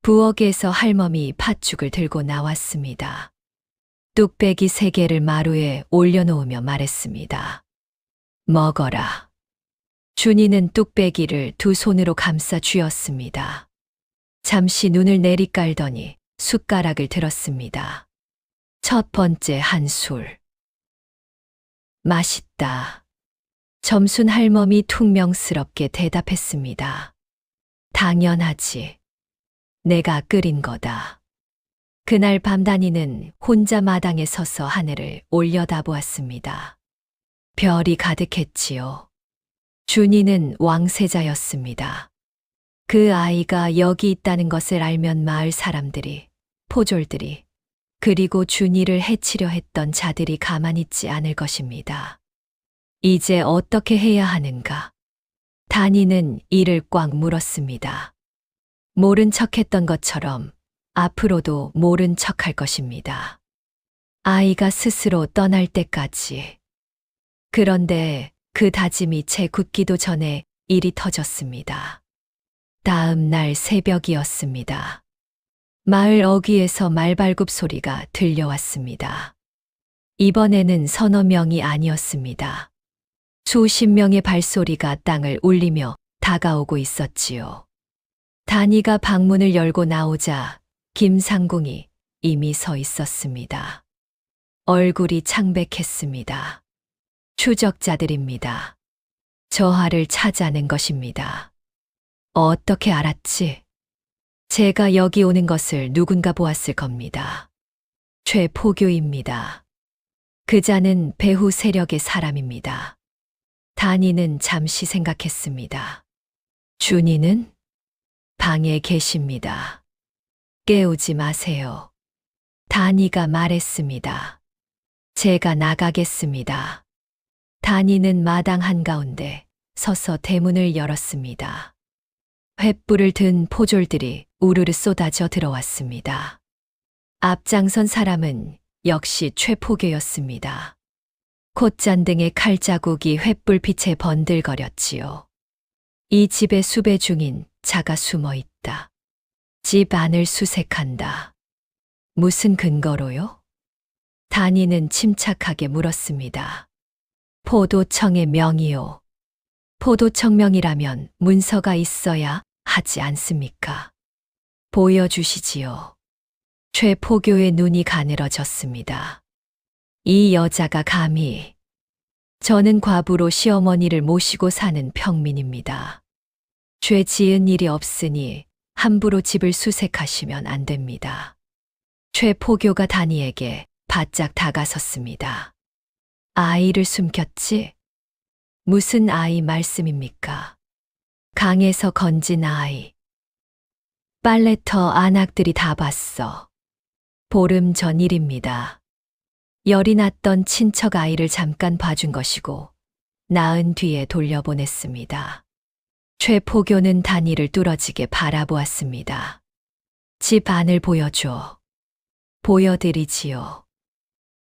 부엌에서 할멈이 팥죽을 들고 나왔습니다. 뚝배기 3개를 마루에 올려놓으며 말했습니다. 먹어라. 준이는 뚝배기를 2 손으로 감싸 쥐었습니다. 잠시 눈을 내리깔더니 숟가락을 들었습니다. 첫 번째 한 술. 맛있다. 점순 할멈이 퉁명스럽게 대답했습니다. 당연하지. 내가 끓인 거다. 그날 밤 다니는 혼자 마당에 서서 하늘을 올려다보았습니다. 별이 가득했지요. 준이는 왕세자였습니다. 그 아이가 여기 있다는 것을 알면 마을 사람들이, 포졸들이, 그리고 준이를 해치려 했던 자들이 가만히 있지 않을 것입니다. 이제 어떻게 해야 하는가? 다니는 이를 꽉 물었습니다. 모른 척했던 것처럼 앞으로도 모른 척할 것입니다. 아이가 스스로 떠날 때까지. 그런데 그 다짐이 채 굳기도 전에 일이 터졌습니다. 다음 날 새벽이었습니다. 마을 어귀에서 말발굽 소리가 들려왔습니다. 이번에는 서너 명이 아니었습니다. 수십 명의 발소리가 땅을 울리며 다가오고 있었지요. 다니가 방문을 열고 나오자 김상궁이 이미 서 있었습니다. 얼굴이 창백했습니다. 추적자들입니다. 저하를 찾아낸 것입니다. 어떻게 알았지? 제가 여기 오는 것을 누군가 보았을 겁니다. 최포교입니다. 그자는 배후 세력의 사람입니다. 다니는 잠시 생각했습니다. 준이는 방에 계십니다. 깨우지 마세요. 다니가 말했습니다. 제가 나가겠습니다. 다니는 마당 한가운데 서서 대문을 열었습니다. 횃불을 든 포졸들이 우르르 쏟아져 들어왔습니다. 앞장선 사람은 역시 최포교였습니다. 콧잔등의 칼자국이 횃불빛에 번들거렸지요. 이 집의 수배 중인 자가 숨어 있다. 집 안을 수색한다. 무슨 근거로요? 다니는 침착하게 물었습니다. 포도청의 명이요. 포도청 명이라면 문서가 있어야 하지 않습니까? 보여주시지요. 최포교의 눈이 가늘어졌습니다. 이 여자가 감히. 저는 과부로 시어머니를 모시고 사는 평민입니다. 죄 지은 일이 없으니 함부로 집을 수색하시면 안 됩니다. 최포교가 다니에게 바짝 다가섰습니다. 아이를 숨겼지? 무슨 아이 말씀입니까? 강에서 건진 아이. 빨래터 안악들이 다 봤어. 보름 전 일입니다. 열이 났던 친척 아이를 잠깐 봐준 것이고 낳은 뒤에 돌려보냈습니다. 최포교는 다니를 뚫어지게 바라보았습니다. 집 안을 보여줘. 보여드리지요.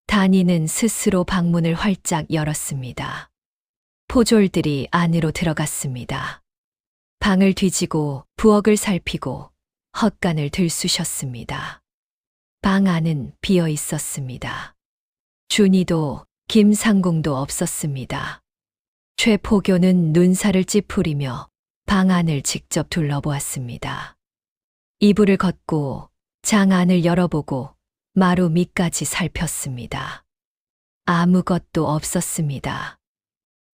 다니는 스스로 방문을 활짝 열었습니다. 포졸들이 안으로 들어갔습니다. 방을 뒤지고 부엌을 살피고 헛간을 들쑤셨습니다. 방 안은 비어 있었습니다. 준이도 김상궁도 없었습니다. 최포교는 눈살을 찌푸리며 방 안을 직접 둘러보았습니다. 이불을 걷고 장 안을 열어보고 마루 밑까지 살폈습니다. 아무것도 없었습니다.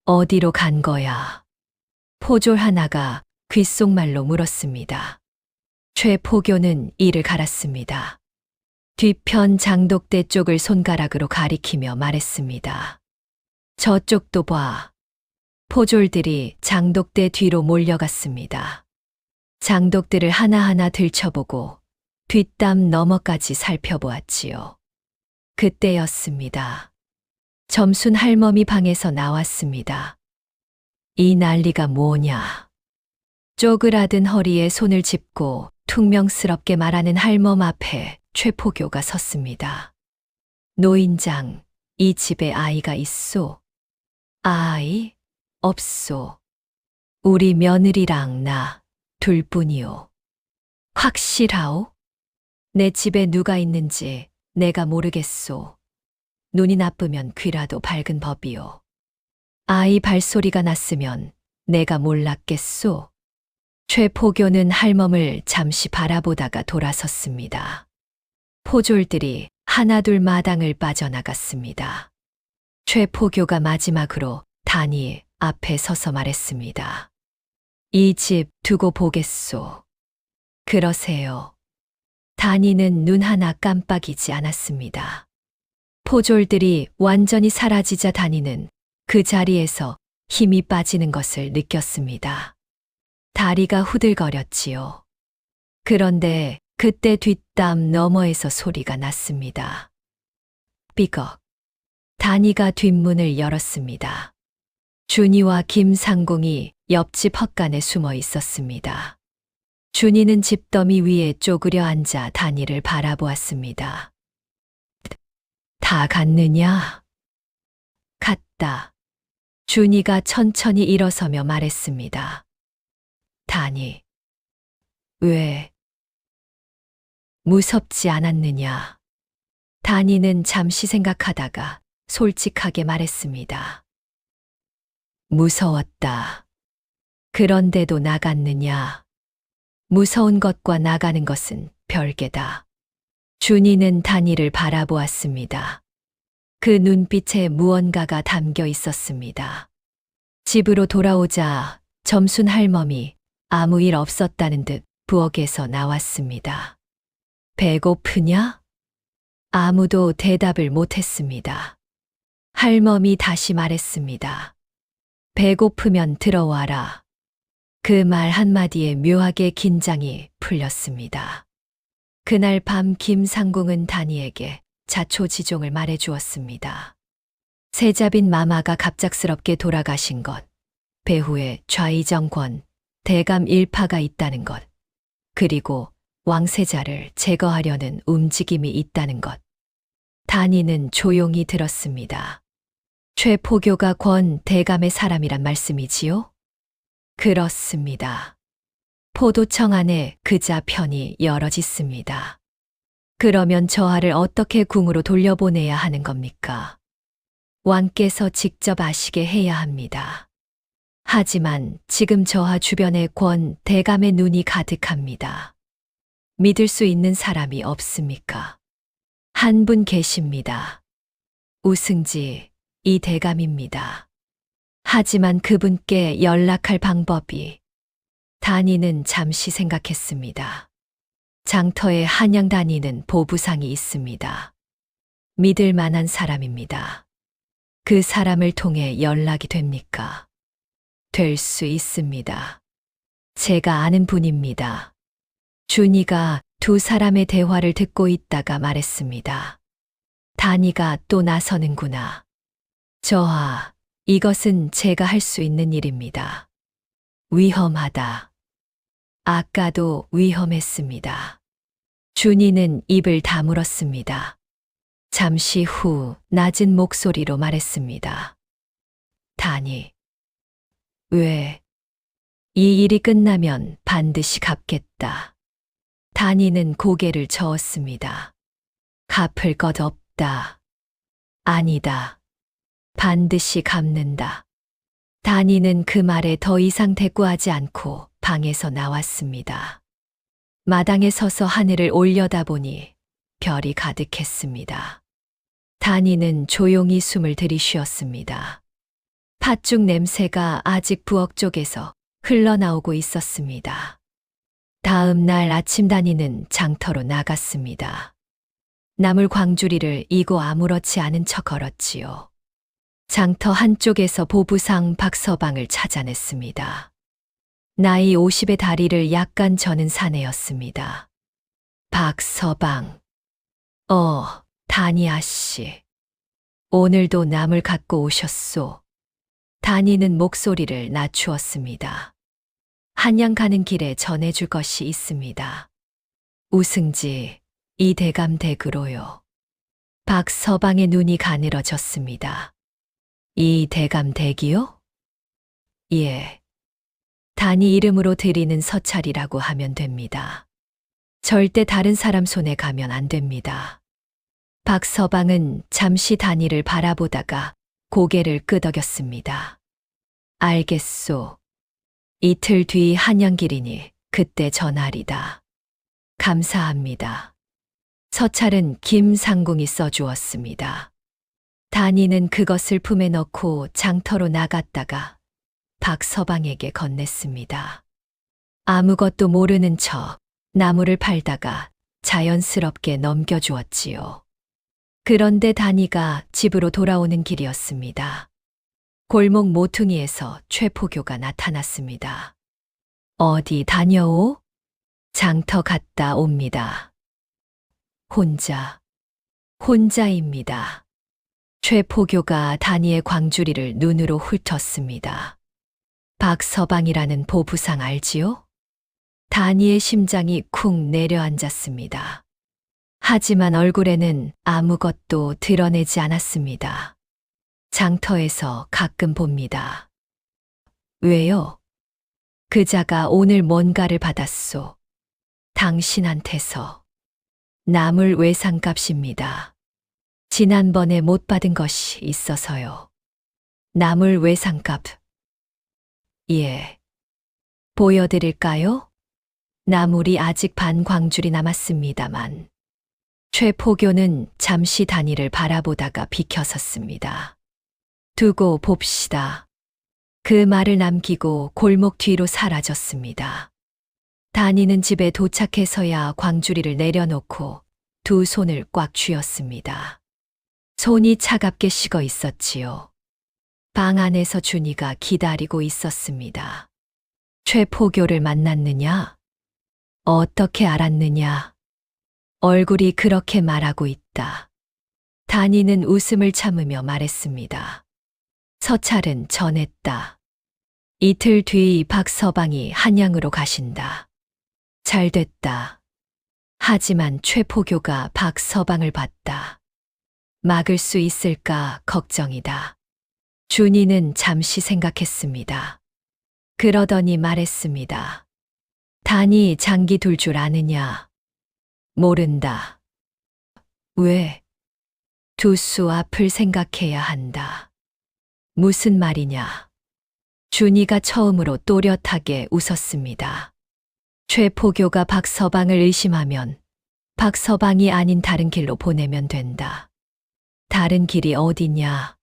어디로 간 거야? 포졸 하나가 귓속말로 물었습니다. 최포교는 이를 갈았습니다. 뒤편 장독대 쪽을 손가락으로 가리키며 말했습니다. 저쪽도 봐. 포졸들이 장독대 뒤로 몰려갔습니다. 장독들을 하나하나 들춰보고 뒷담 너머까지 살펴보았지요. 그때였습니다. 점순 할머니 방에서 나왔습니다. 이 난리가 뭐냐? 쪼그라든 허리에 손을 짚고 퉁명스럽게 말하는 할멈 앞에 최포교가 섰습니다. 노인장, 이 집에 아이가 있소? 아이? 없소. 우리 며느리랑 나 둘뿐이오. 확실하오? 내 집에 누가 있는지 내가 모르겠소. 눈이 나쁘면 귀라도 밝은 법이오. 아이 발소리가 났으면 내가 몰랐겠소. 최포교는 할멈을 잠시 바라보다가 돌아섰습니다. 포졸들이 하나둘 마당을 빠져나갔습니다. 최포교가 마지막으로 단이 앞에 서서 말했습니다. 이 집 두고 보겠소. 그러세요. 단이는 눈 하나 깜빡이지 않았습니다. 포졸들이 완전히 사라지자 단이는 그 자리에서 힘이 빠지는 것을 느꼈습니다. 다리가 후들거렸지요. 그런데 그때 뒷담 너머에서 소리가 났습니다. 삐걱. 단이가 뒷문을 열었습니다. 준이와 김상공이 옆집 헛간에 숨어 있었습니다. 준이는 집더미 위에 쪼그려 앉아 단이를 바라보았습니다. 다 갔느냐? 갔다. 준이가 천천히 일어서며 말했습니다. 단이. 왜? 무섭지 않았느냐? 단이는 잠시 생각하다가 솔직하게 말했습니다. 무서웠다. 그런데도 나갔느냐? 무서운 것과 나가는 것은 별개다. 준이는 단이를 바라보았습니다. 그 눈빛에 무언가가 담겨 있었습니다. 집으로 돌아오자 점순 할멈이 아무 일 없었다는 듯 부엌에서 나왔습니다. 배고프냐? 아무도 대답을 못했습니다. 할멈이 다시 말했습니다. 배고프면 들어와라. 그 말 한마디에 묘하게 긴장이 풀렸습니다. 그날 밤 김상궁은 단이에게 자초지종을 말해 주었습니다. 세자빈 마마가 갑작스럽게 돌아가신 것, 배후에 좌이정권, 대감 일파가 있다는 것, 그리고 왕세자를 제거하려는 움직임이 있다는 것. 단이는 조용히 들었습니다. 최포교가 권 대감의 사람이란 말씀이지요? 그렇습니다. 포도청 안에 그자 편이 여러 짓습니다. 그러면 저하를 어떻게 궁으로 돌려보내야 하는 겁니까? 왕께서 직접 아시게 해야 합니다. 하지만 지금 저하 주변에 권 대감의 눈이 가득합니다. 믿을 수 있는 사람이 없습니까? 한 분 계십니다. 우승지 이 대감입니다. 하지만 그분께 연락할 방법이. 단이는 잠시 생각했습니다. 장터에 한양 다니는 보부상이 있습니다. 믿을 만한 사람입니다. 그 사람을 통해 연락이 됩니까? 될 수 있습니다. 제가 아는 분입니다. 준이가 두 사람의 대화를 듣고 있다가 말했습니다. 단이가 또 나서는구나. 저하, 이것은 제가 할 수 있는 일입니다. 위험하다. 아까도 위험했습니다. 준이는 입을 다물었습니다. 잠시 후 낮은 목소리로 말했습니다. 단이. 왜? 이 일이 끝나면 반드시 갚겠다. 단이는 고개를 저었습니다. 갚을 것 없다. 아니다. 반드시 갚는다. 단이는 그 말에 더 이상 대꾸하지 않고 방에서 나왔습니다. 마당에 서서 하늘을 올려다보니 별이 가득했습니다. 단이는 조용히 숨을 들이쉬었습니다. 팥죽 냄새가 아직 부엌 쪽에서 흘러나오고 있었습니다. 다음 날 아침 단이는 장터로 나갔습니다. 나물 광주리를 이고 아무렇지 않은 척 걸었지요. 장터 한쪽에서 보부상 박서방을 찾아냈습니다. 나이 50의 다리를 약간 저는 사내였습니다. 박서방. 단이 아씨. 오늘도 남을 갖고 오셨소. 단이는 목소리를 낮추었습니다. 한양 가는 길에 전해줄 것이 있습니다. 우승지, 이 대감 댁으로요. 박서방의 눈이 가늘어졌습니다. 이 대감 댁이요? 예. 단이 이름으로 드리는 서찰이라고 하면 됩니다. 절대 다른 사람 손에 가면 안 됩니다. 박서방은 잠시 단이를 바라보다가 고개를 끄덕였습니다. 알겠소. 이틀 뒤 한양길이니 그때 전하리다. 감사합니다. 서찰은 김상궁이 써주었습니다. 단이는 그것을 품에 넣고 장터로 나갔다가 박서방에게 건넸습니다. 아무것도 모르는 척 나무를 팔다가 자연스럽게 넘겨주었지요. 그런데 단이가 집으로 돌아오는 길이었습니다. 골목 모퉁이에서 최포교가 나타났습니다. 어디 다녀오? 장터 갔다 옵니다. 혼자입니다. 최포교가 단이의 광주리를 눈으로 훑었습니다. 박서방이라는 보부상 알지요? 단이의 심장이 쿵 내려앉았습니다. 하지만 얼굴에는 아무것도 드러내지 않았습니다. 장터에서 가끔 봅니다. 왜요? 그자가 오늘 뭔가를 받았소. 당신한테서. 나물 외상값입니다. 지난번에 못 받은 것이 있어서요. 나물 외상값. 예. 보여드릴까요? 나물이 아직 반 광줄이 남았습니다만. 최포교는 잠시 단이를 바라보다가 비켜섰습니다. 두고 봅시다. 그 말을 남기고 골목 뒤로 사라졌습니다. 단이는 집에 도착해서야 광주리를 내려놓고 두 손을 꽉 쥐었습니다. 손이 차갑게 식어 있었지요. 방 안에서 준이가 기다리고 있었습니다. 최포교를 만났느냐? 어떻게 알았느냐? 얼굴이 그렇게 말하고 있다. 단이는 웃음을 참으며 말했습니다. 서찰은 전했다. 이틀 뒤 박서방이 한양으로 가신다. 잘 됐다. 하지만 최포교가 박서방을 봤다. 막을 수 있을까 걱정이다. 준이는 잠시 생각했습니다. 그러더니 말했습니다. 단이 장기 둘 줄 아느냐? 모른다. 왜? 두수 앞을 생각해야 한다. 무슨 말이냐? 준이가 처음으로 또렷하게 웃었습니다. 최포교가 박서방을 의심하면 박서방이 아닌 다른 길로 보내면 된다. 다른 길이 어디냐?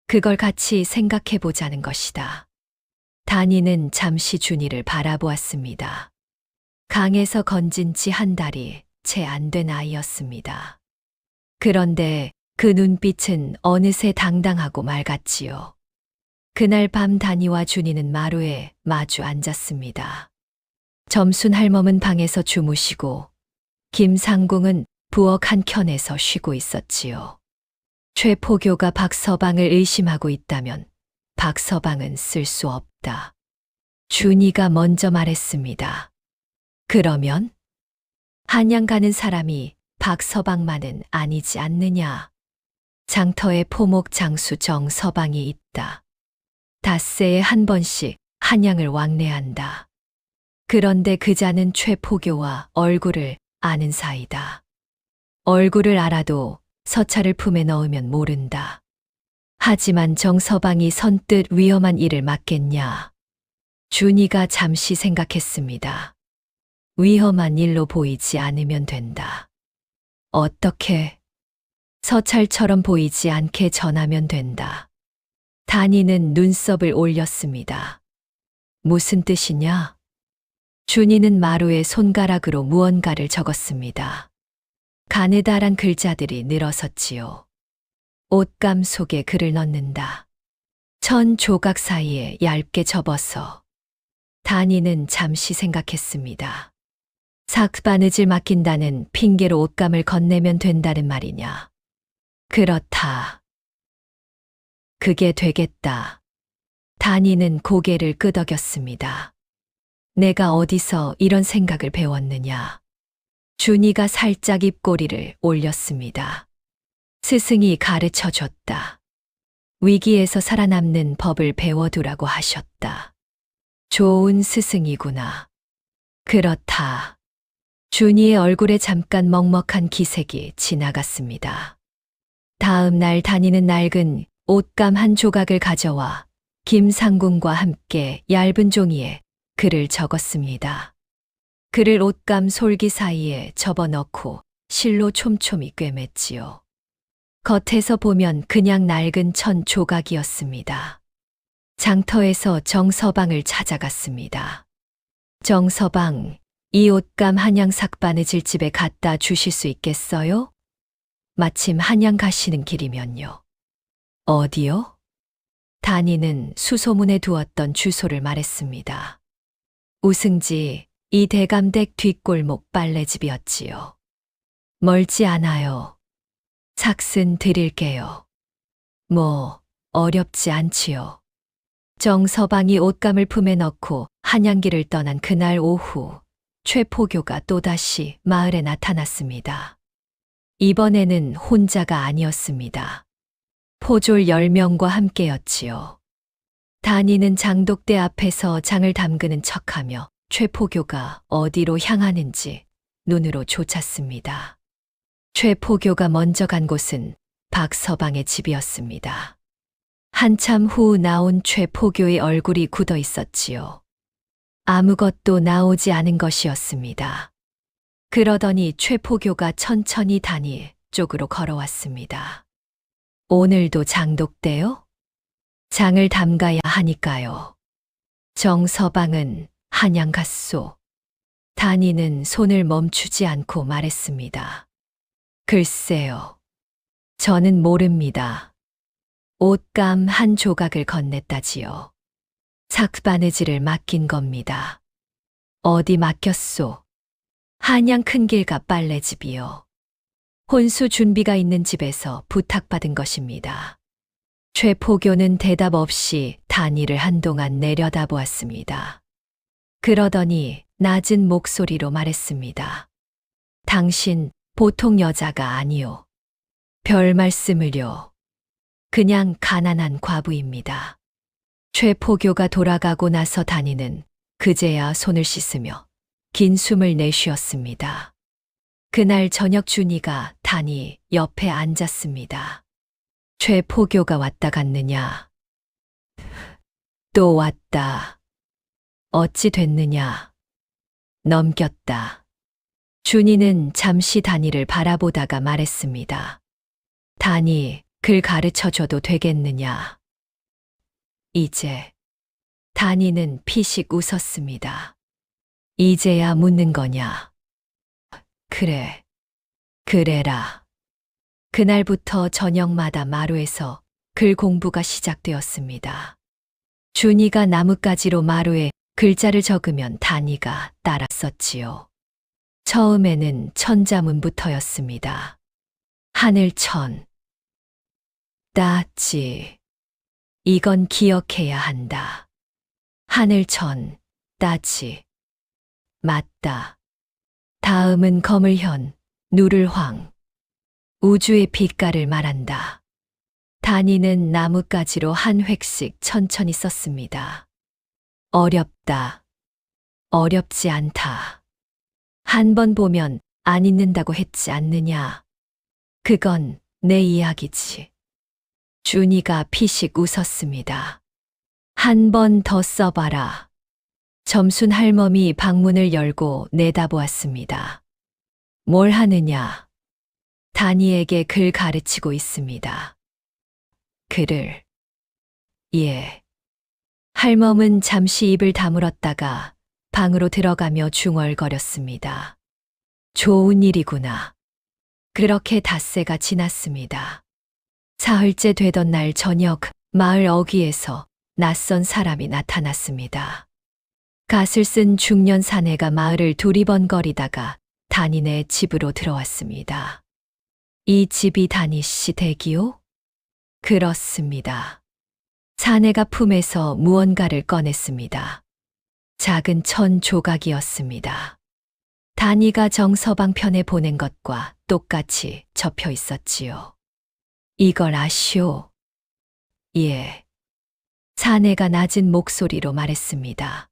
그걸 같이 생각해 보자는 것이다. 단이는 잠시 준이를 바라보았습니다. 강에서 건진 지 한 달이 채 안 된 아이였습니다. 그런데 그 눈빛은 어느새 당당하고 맑았지요. 그날 밤 단이와 준이는 마루에 마주 앉았습니다. 점순 할멈은 방에서 주무시고 김상궁은 부엌 한켠에서 쉬고 있었지요. 최포교가 박서방을 의심하고 있다면 박서방은 쓸 수 없다. 준이가 먼저 말했습니다. 그러면 한양 가는 사람이 박서방만은 아니지 않느냐. 장터에 포목 장수 정서방이 있다. 닷새에 한 번씩 한양을 왕래한다. 그런데 그자는 최포교와 얼굴을 아는 사이다. 얼굴을 알아도 서찰을 품에 넣으면 모른다. 하지만 정서방이 선뜻 위험한 일을 맡겠냐? 준이가 잠시 생각했습니다. 위험한 일로 보이지 않으면 된다. 어떻게? 서찰처럼 보이지 않게 전하면 된다. 단이는 눈썹을 올렸습니다. 무슨 뜻이냐? 준이는 마루에 손가락으로 무언가를 적었습니다. 가느다란 글자들이 늘어섰지요. 옷감 속에 글을 넣는다. 천 조각 사이에 얇게 접어서. 단이는 잠시 생각했습니다. 삭바느질 맡긴다는 핑계로 옷감을 건네면 된다는 말이냐? 그렇다. 그게 되겠다. 단이는 고개를 끄덕였습니다. 내가 어디서 이런 생각을 배웠느냐? 준이가 살짝 입꼬리를 올렸습니다. 스승이 가르쳐 줬다. 위기에서 살아남는 법을 배워두라고 하셨다. 좋은 스승이구나. 그렇다. 준이의 얼굴에 잠깐 먹먹한 기색이 지나갔습니다. 다음 날 단이는 낡은 옷감 한 조각을 가져와 김상궁과 함께 얇은 종이에 글을 적었습니다. 글을 옷감 솔기 사이에 접어넣고 실로 촘촘히 꿰맸지요. 겉에서 보면 그냥 낡은 천 조각이었습니다. 장터에서 정서방을 찾아갔습니다. 정서방, 이 옷감 한양 삭바느질 집에 갖다 주실 수 있겠어요? 마침 한양 가시는 길이면요. 어디요? 단이는 수소문에 두었던 주소를 말했습니다. 우승지 이 대감댁 뒷골목 빨래집이었지요. 멀지 않아요. 삭슨 드릴게요. 뭐 어렵지 않지요. 정서방이 옷감을 품에 넣고 한양길을 떠난 그날 오후 최포교가 또다시 마을에 나타났습니다. 이번에는 혼자가 아니었습니다. 포졸 10명과 함께였지요. 단이는 장독대 앞에서 장을 담그는 척하며 최포교가 어디로 향하는지 눈으로 쫓았습니다. 최포교가 먼저 간 곳은 박서방의 집이었습니다. 한참 후 나온 최포교의 얼굴이 굳어 있었지요. 아무것도 나오지 않은 것이었습니다. 그러더니 최포교가 천천히 단이 쪽으로 걸어왔습니다. 오늘도 장독대요? 장을 담가야 하니까요. 정서방은 한양 갔소. 단이는 손을 멈추지 않고 말했습니다. 글쎄요. 저는 모릅니다. 옷감 한 조각을 건넸다지요. 삭바느질을 맡긴 겁니다. 어디 맡겼소? 한양 큰길가 빨래집이요. 혼수 준비가 있는 집에서 부탁받은 것입니다. 최포교는 대답 없이 단이를 한동안 내려다보았습니다. 그러더니 낮은 목소리로 말했습니다. 당신 보통 여자가 아니오. 별 말씀을요. 그냥 가난한 과부입니다. 최포교가 돌아가고 나서 단이는 그제야 손을 씻으며 긴 숨을 내쉬었습니다. 그날 저녁 준이가 단이 옆에 앉았습니다. 최포교가 왔다 갔느냐? 또 왔다. 어찌 됐느냐? 넘겼다. 준이는 잠시 단이를 바라보다가 말했습니다. 단이 글 가르쳐줘도 되겠느냐? 이제. 단이는 피식 웃었습니다. 이제야 묻는 거냐? 그래. 그래라. 그날부터 저녁마다 마루에서 글 공부가 시작되었습니다. 준이가 나뭇가지로 마루에 글자를 적으면 단이가 따라 썼지요. 처음에는 천자문부터였습니다. 하늘천. 따지. 이건 기억해야 한다. 하늘천, 따지. 맞다. 다음은 거물현, 누를황. 우주의 빛깔을 말한다. 단이는 나뭇가지로 한 획씩 천천히 썼습니다. 어렵다. 어렵지 않다. 한 번 보면 안 잊는다고 했지 않느냐. 그건 내 이야기지. 준이가 피식 웃었습니다. 한 번 더 써봐라. 점순 할멈이 방문을 열고 내다보았습니다. 뭘 하느냐? 다니에게 글 가르치고 있습니다. 글을. 예. 할멈은 잠시 입을 다물었다가 방으로 들어가며 중얼거렸습니다. 좋은 일이구나. 그렇게 닷새가 지났습니다. 사흘째 되던 날 저녁 마을 어귀에서 낯선 사람이 나타났습니다. 갓을 쓴 중년 사내가 마을을 두리번거리다가 단이네 집으로 들어왔습니다. 이 집이 다니 씨 댁이요? 그렇습니다. 사내가 품에서 무언가를 꺼냈습니다. 작은 천 조각이었습니다. 다니가 정서방편에 보낸 것과 똑같이 접혀 있었지요. 이걸 아시오? 예. 사내가 낮은 목소리로 말했습니다.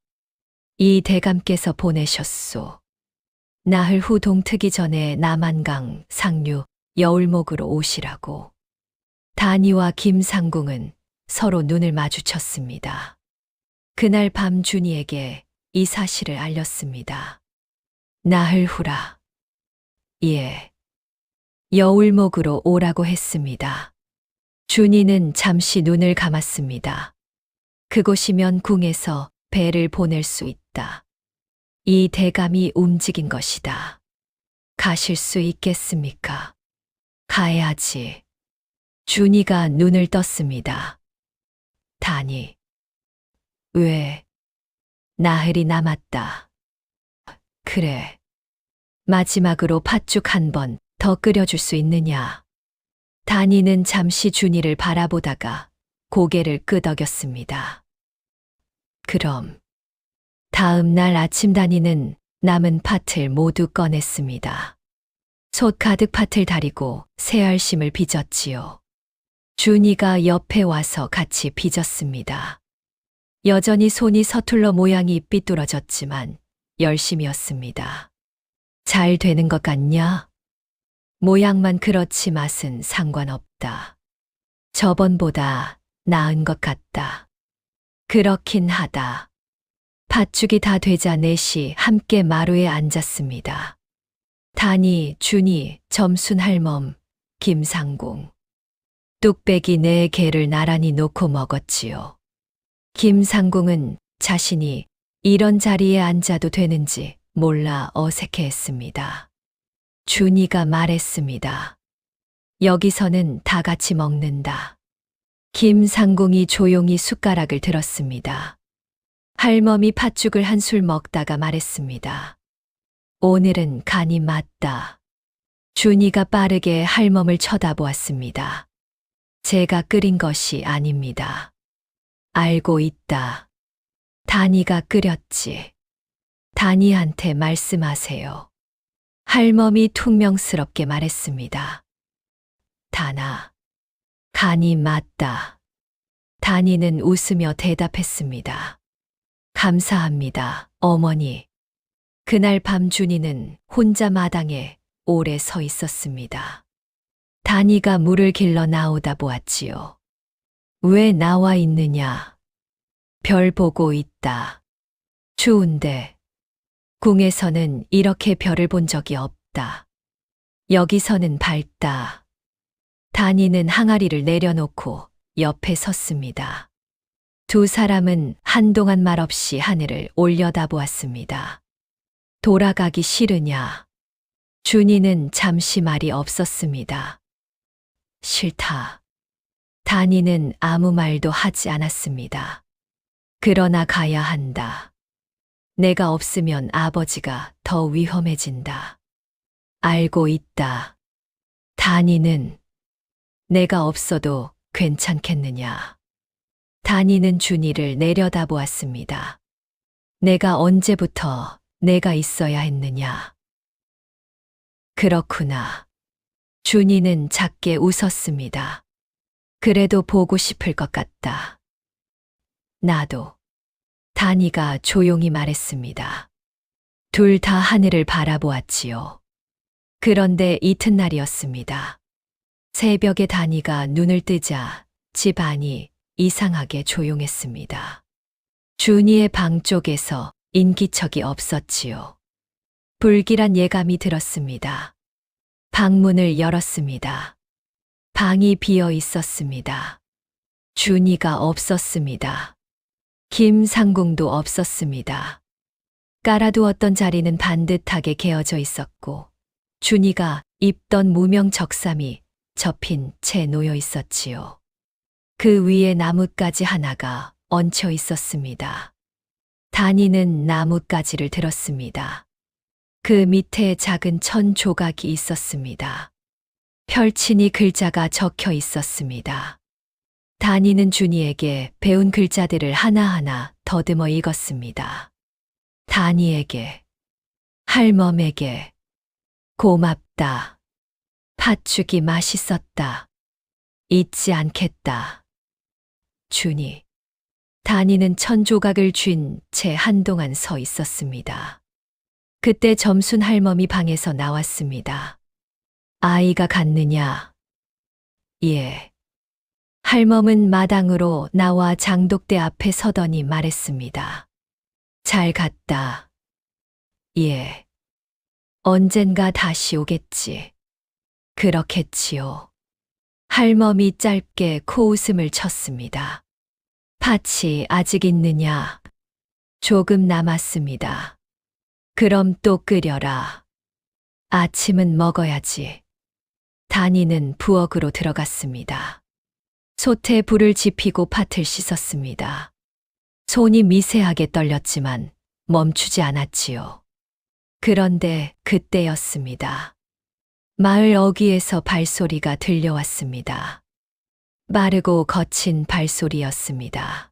이 대감께서 보내셨소. 나흘 후 동트기 전에 남한강, 상류, 여울목으로 오시라고. 다니와 김상궁은 서로 눈을 마주쳤습니다. 그날 밤 준이에게 이 사실을 알렸습니다. 나흘 후라. 예. 여울목으로 오라고 했습니다. 준이는 잠시 눈을 감았습니다. 그곳이면 궁에서 배를 보낼 수 있다. 이 대감이 움직인 것이다. 가실 수 있겠습니까? 가야지. 준이가 눈을 떴습니다. 다니. 왜? 나흘이 남았다. 그래. 마지막으로 팥죽 한 번 더 끓여줄 수 있느냐? 다니는 잠시 준이를 바라보다가 고개를 끄덕였습니다. 그럼. 다음 날 아침 다니는 남은 팥을 모두 꺼냈습니다. 솥 가득 팥을 다리고 새알심을 빚었지요. 준이가 옆에 와서 같이 빚었습니다. 여전히 손이 서툴러 모양이 삐뚤어졌지만 열심이었습니다. 잘 되는 것 같냐? 모양만 그렇지 맛은 상관없다. 저번보다 나은 것 같다. 그렇긴 하다. 팥죽이 다 되자 넷이 함께 마루에 앉았습니다. 다니, 준이, 점순 할멈, 김상궁. 뚝배기 4개를 나란히 놓고 먹었지요. 김상궁은 자신이 이런 자리에 앉아도 되는지 몰라 어색해했습니다. 준이가 말했습니다. 여기서는 다 같이 먹는다. 김상궁이 조용히 숟가락을 들었습니다. 할멈이 팥죽을 한 술 먹다가 말했습니다. 오늘은 간이 맞다. 준이가 빠르게 할멈을 쳐다보았습니다. 제가 끓인 것이 아닙니다. 알고 있다. 다니가 끓였지. 다니한테 말씀하세요. 할멈이 퉁명스럽게 말했습니다. 다나, 간이 맞다. 다니는 웃으며 대답했습니다. 감사합니다, 어머니. 그날 밤 준이는 혼자 마당에 오래 서 있었습니다. 다니가 물을 길러 나오다 보았지요. 왜 나와 있느냐? 별 보고 있다. 추운데. 궁에서는 이렇게 별을 본 적이 없다. 여기서는 밝다. 다니는 항아리를 내려놓고 옆에 섰습니다. 두 사람은 한동안 말없이 하늘을 올려다보았습니다. 돌아가기 싫으냐? 준이는 잠시 말이 없었습니다. 싫다. 다니는 아무 말도 하지 않았습니다. 그러나 가야 한다. 내가 없으면 아버지가 더 위험해진다. 알고 있다. 다니는 내가 없어도 괜찮겠느냐. 다니는 준이를 내려다보았습니다. 내가 언제부터 내가 있어야 했느냐. 그렇구나. 준이는 작게 웃었습니다. 그래도 보고 싶을 것 같다. 나도. 다니가 조용히 말했습니다. 둘 다 하늘을 바라보았지요. 그런데 이튿날이었습니다. 새벽에 다니가 눈을 뜨자 집안이 이상하게 조용했습니다. 준이의 방 쪽에서 인기척이 없었지요. 불길한 예감이 들었습니다. 방문을 열었습니다. 방이 비어 있었습니다. 준이가 없었습니다. 김상궁도 없었습니다. 깔아두었던 자리는 반듯하게 개어져 있었고 준이가 입던 무명 적삼이 접힌 채 놓여 있었지요. 그 위에 나뭇가지 하나가 얹혀 있었습니다. 단이는 나뭇가지를 들었습니다. 그 밑에 작은 천 조각이 있었습니다. 펼치니 글자가 적혀 있었습니다. 단이는 준이에게 배운 글자들을 하나하나 더듬어 읽었습니다. 단이에게, 할멈에게, 고맙다. 팥죽이 맛있었다. 잊지 않겠다. 준이. 단이는 천 조각을 쥔 채 한동안 서 있었습니다. 그때 점순 할멈이 방에서 나왔습니다. 아이가 갔느냐? 예. 할멈은 마당으로 나와 장독대 앞에 서더니 말했습니다. 잘 갔다. 예. 언젠가 다시 오겠지. 그렇겠지요. 할멈이 짧게 코웃음을 쳤습니다. 팥이 아직 있느냐? 조금 남았습니다. 그럼 또 끓여라. 아침은 먹어야지. 단이는 부엌으로 들어갔습니다. 솥에 불을 지피고 팥을 씻었습니다. 손이 미세하게 떨렸지만 멈추지 않았지요. 그런데 그때였습니다. 마을 어귀에서 발소리가 들려왔습니다. 빠르고 거친 발소리였습니다.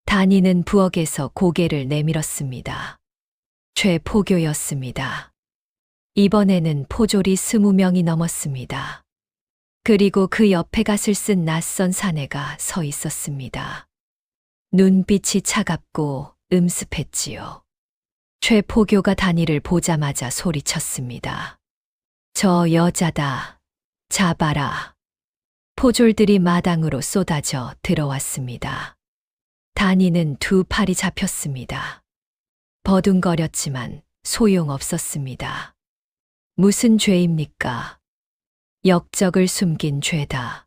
단이는 부엌에서 고개를 내밀었습니다. 최포교였습니다. 이번에는 포졸이 20명이 넘었습니다. 그리고 그 옆에 갓을 쓴 낯선 사내가 서 있었습니다. 눈빛이 차갑고 음습했지요. 최포교가 단이를 보자마자 소리쳤습니다. 저 여자다. 잡아라. 포졸들이 마당으로 쏟아져 들어왔습니다. 단이는 두 팔이 잡혔습니다. 버둥거렸지만 소용없었습니다. 무슨 죄입니까? 역적을 숨긴 죄다.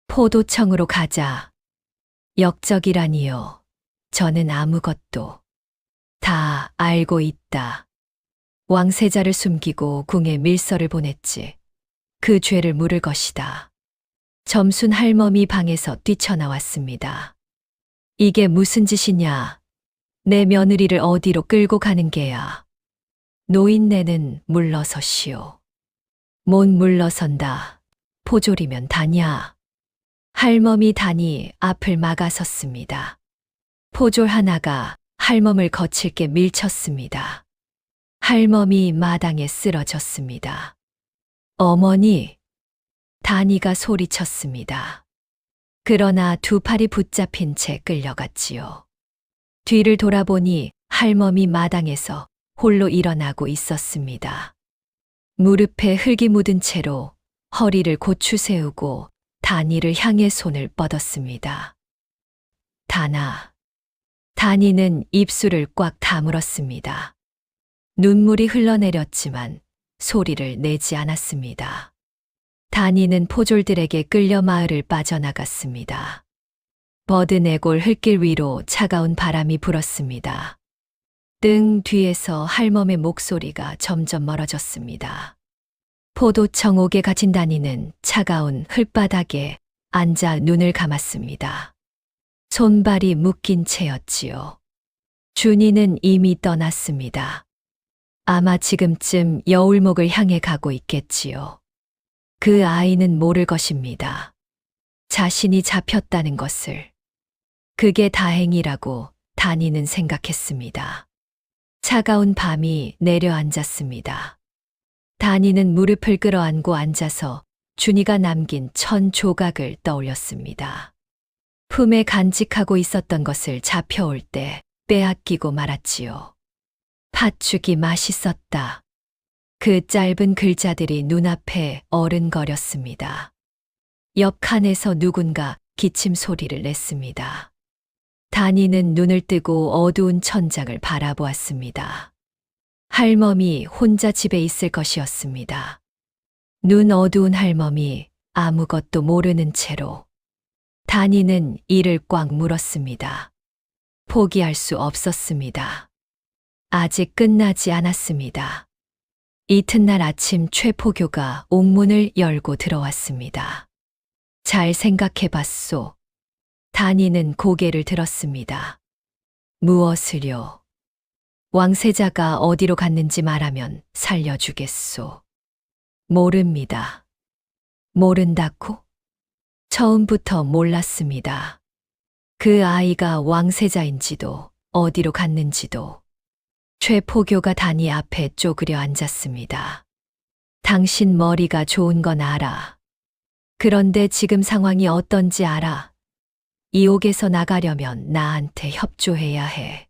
포도청으로 가자. 역적이라니요. 저는 아무것도. 다 알고 있다. 왕세자를 숨기고 궁에 밀서를 보냈지. 그 죄를 물을 것이다. 점순 할멈이 방에서 뛰쳐나왔습니다. 이게 무슨 짓이냐? 내 며느리를 어디로 끌고 가는 게야? 노인네는 물러서시오. 못 물러선다. 포졸이면 다냐? 할멈이 단이 앞을 막아섰습니다. 포졸 하나가 할멈을 거칠게 밀쳤습니다. 할멈이 마당에 쓰러졌습니다. 어머니! 단이가 소리쳤습니다. 그러나 두 팔이 붙잡힌 채 끌려갔지요. 뒤를 돌아보니 할멈이 마당에서 홀로 일어나고 있었습니다. 무릎에 흙이 묻은 채로 허리를 고추 세우고 단이를 향해 손을 뻗었습니다. 단아. 단이는 입술을 꽉 다물었습니다. 눈물이 흘러내렸지만 소리를 내지 않았습니다. 단이는 포졸들에게 끌려 마을을 빠져나갔습니다. 버드네골 흙길 위로 차가운 바람이 불었습니다. 등 뒤에서 할멈의 목소리가 점점 멀어졌습니다. 포도청 옥에 갇힌 단이는 차가운 흙바닥에 앉아 눈을 감았습니다. 손발이 묶인 채였지요. 준이는 이미 떠났습니다. 아마 지금쯤 여울목을 향해 가고 있겠지요. 그 아이는 모를 것입니다. 자신이 잡혔다는 것을. 그게 다행이라고 단이는 생각했습니다. 차가운 밤이 내려앉았습니다. 단이는 무릎을 끌어안고 앉아서 준이가 남긴 천 조각을 떠올렸습니다. 품에 간직하고 있었던 것을 잡혀올 때 빼앗기고 말았지요. 팥죽이 맛있었다. 그 짧은 글자들이 눈앞에 어른거렸습니다. 옆 칸에서 누군가 기침 소리를 냈습니다. 다니는 눈을 뜨고 어두운 천장을 바라보았습니다. 할멈이 혼자 집에 있을 것이었습니다. 눈 어두운 할멈이 아무것도 모르는 채로 다니는 이를 꽉 물었습니다. 포기할 수 없었습니다. 아직 끝나지 않았습니다. 이튿날 아침 최포교가 옥문을 열고 들어왔습니다. 잘 생각해 봤소. 다니는 고개를 들었습니다. 무엇을요? 왕세자가 어디로 갔는지 말하면 살려주겠소. 모릅니다. 모른다고? 처음부터 몰랐습니다. 그 아이가 왕세자인지도 어디로 갔는지도. 최포교가 다니 앞에 쪼그려 앉았습니다. 당신 머리가 좋은 건 알아. 그런데 지금 상황이 어떤지 알아. 이 옥에서 나가려면 나한테 협조해야 해.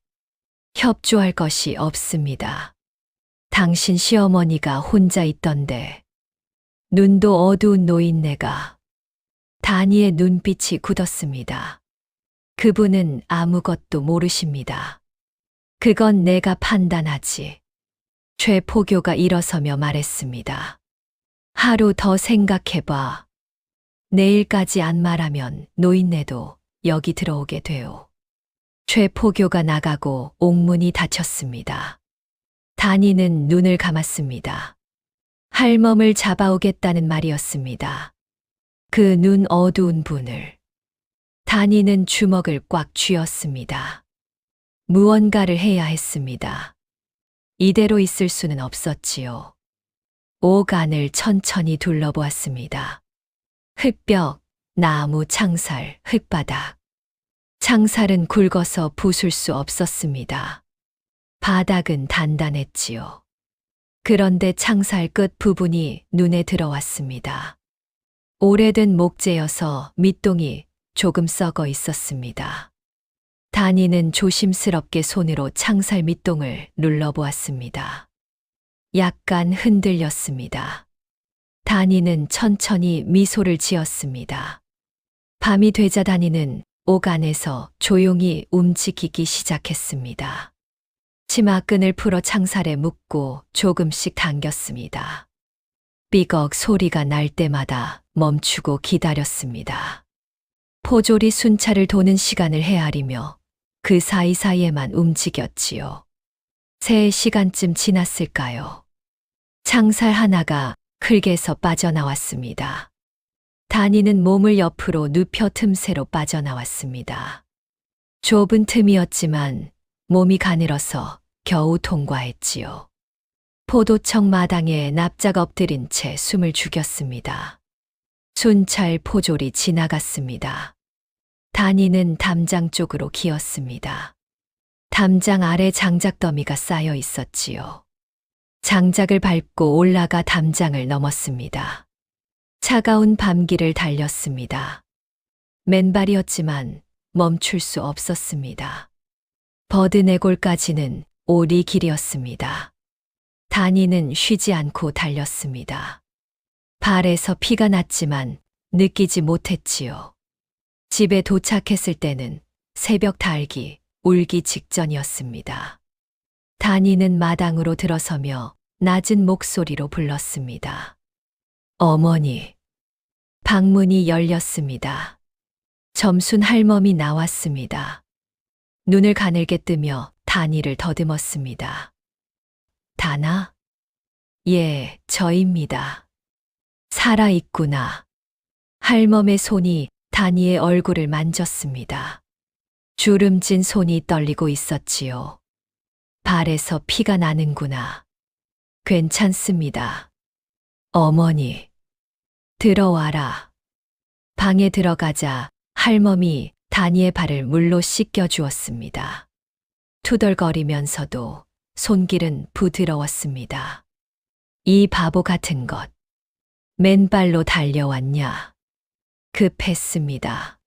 협조할 것이 없습니다. 당신 시어머니가 혼자 있던데. 눈도 어두운 노인네가. 다니의 눈빛이 굳었습니다. 그분은 아무것도 모르십니다. 그건 내가 판단하지. 최포교가 일어서며 말했습니다. 하루 더 생각해봐. 내일까지 안 말하면 노인네도 여기 들어오게 돼요. 최포교가 나가고 옥문이 닫혔습니다. 다니는 눈을 감았습니다. 할멈을 잡아오겠다는 말이었습니다. 그 눈 어두운 분을. 다니는 주먹을 꽉 쥐었습니다. 무언가를 해야 했습니다. 이대로 있을 수는 없었지요. 옥 안을 천천히 둘러보았습니다. 흙벽, 나무, 창살, 흙바닥. 창살은 굵어서 부술 수 없었습니다. 바닥은 단단했지요. 그런데 창살 끝 부분이 눈에 들어왔습니다. 오래된 목재여서 밑동이 조금 썩어 있었습니다. 다니는 조심스럽게 손으로 창살 밑동을 눌러보았습니다. 약간 흔들렸습니다. 다니는 천천히 미소를 지었습니다. 밤이 되자 다니는 옥 안에서 조용히 움직이기 시작했습니다. 치마끈을 풀어 창살에 묶고 조금씩 당겼습니다. 삐걱 소리가 날 때마다 멈추고 기다렸습니다. 포졸이 순찰을 도는 시간을 헤아리며 그 사이사이에만 움직였지요. 3시간쯤 지났을까요? 창살 하나가 흙에서 빠져나왔습니다. 다니는 몸을 옆으로 눕혀 틈새로 빠져나왔습니다. 좁은 틈이었지만 몸이 가늘어서 겨우 통과했지요. 포도청 마당에 납작 엎드린 채 숨을 죽였습니다. 순찰 포졸이 지나갔습니다. 다니는 담장 쪽으로 기었습니다. 담장 아래 장작 더미가 쌓여 있었지요. 장작을 밟고 올라가 담장을 넘었습니다. 차가운 밤길을 달렸습니다. 맨발이었지만 멈출 수 없었습니다. 버드네골까지는 오리 길이었습니다. 다니는 쉬지 않고 달렸습니다. 발에서 피가 났지만 느끼지 못했지요. 집에 도착했을 때는 새벽 달기, 울기 직전이었습니다. 다니는 마당으로 들어서며 낮은 목소리로 불렀습니다. 어머니. 방문이 열렸습니다. 점순 할멈이 나왔습니다. 눈을 가늘게 뜨며 다니를 더듬었습니다. 다나? 예, 저입니다. 살아있구나. 할멈의 손이 다니의 얼굴을 만졌습니다. 주름진 손이 떨리고 있었지요. 발에서 피가 나는구나. 괜찮습니다. 어머니. 들어와라. 방에 들어가자 할멈이 다니의 발을 물로 씻겨 주었습니다. 투덜거리면서도 손길은 부드러웠습니다. 이 바보 같은 것. 맨발로 달려왔냐? 급했습니다.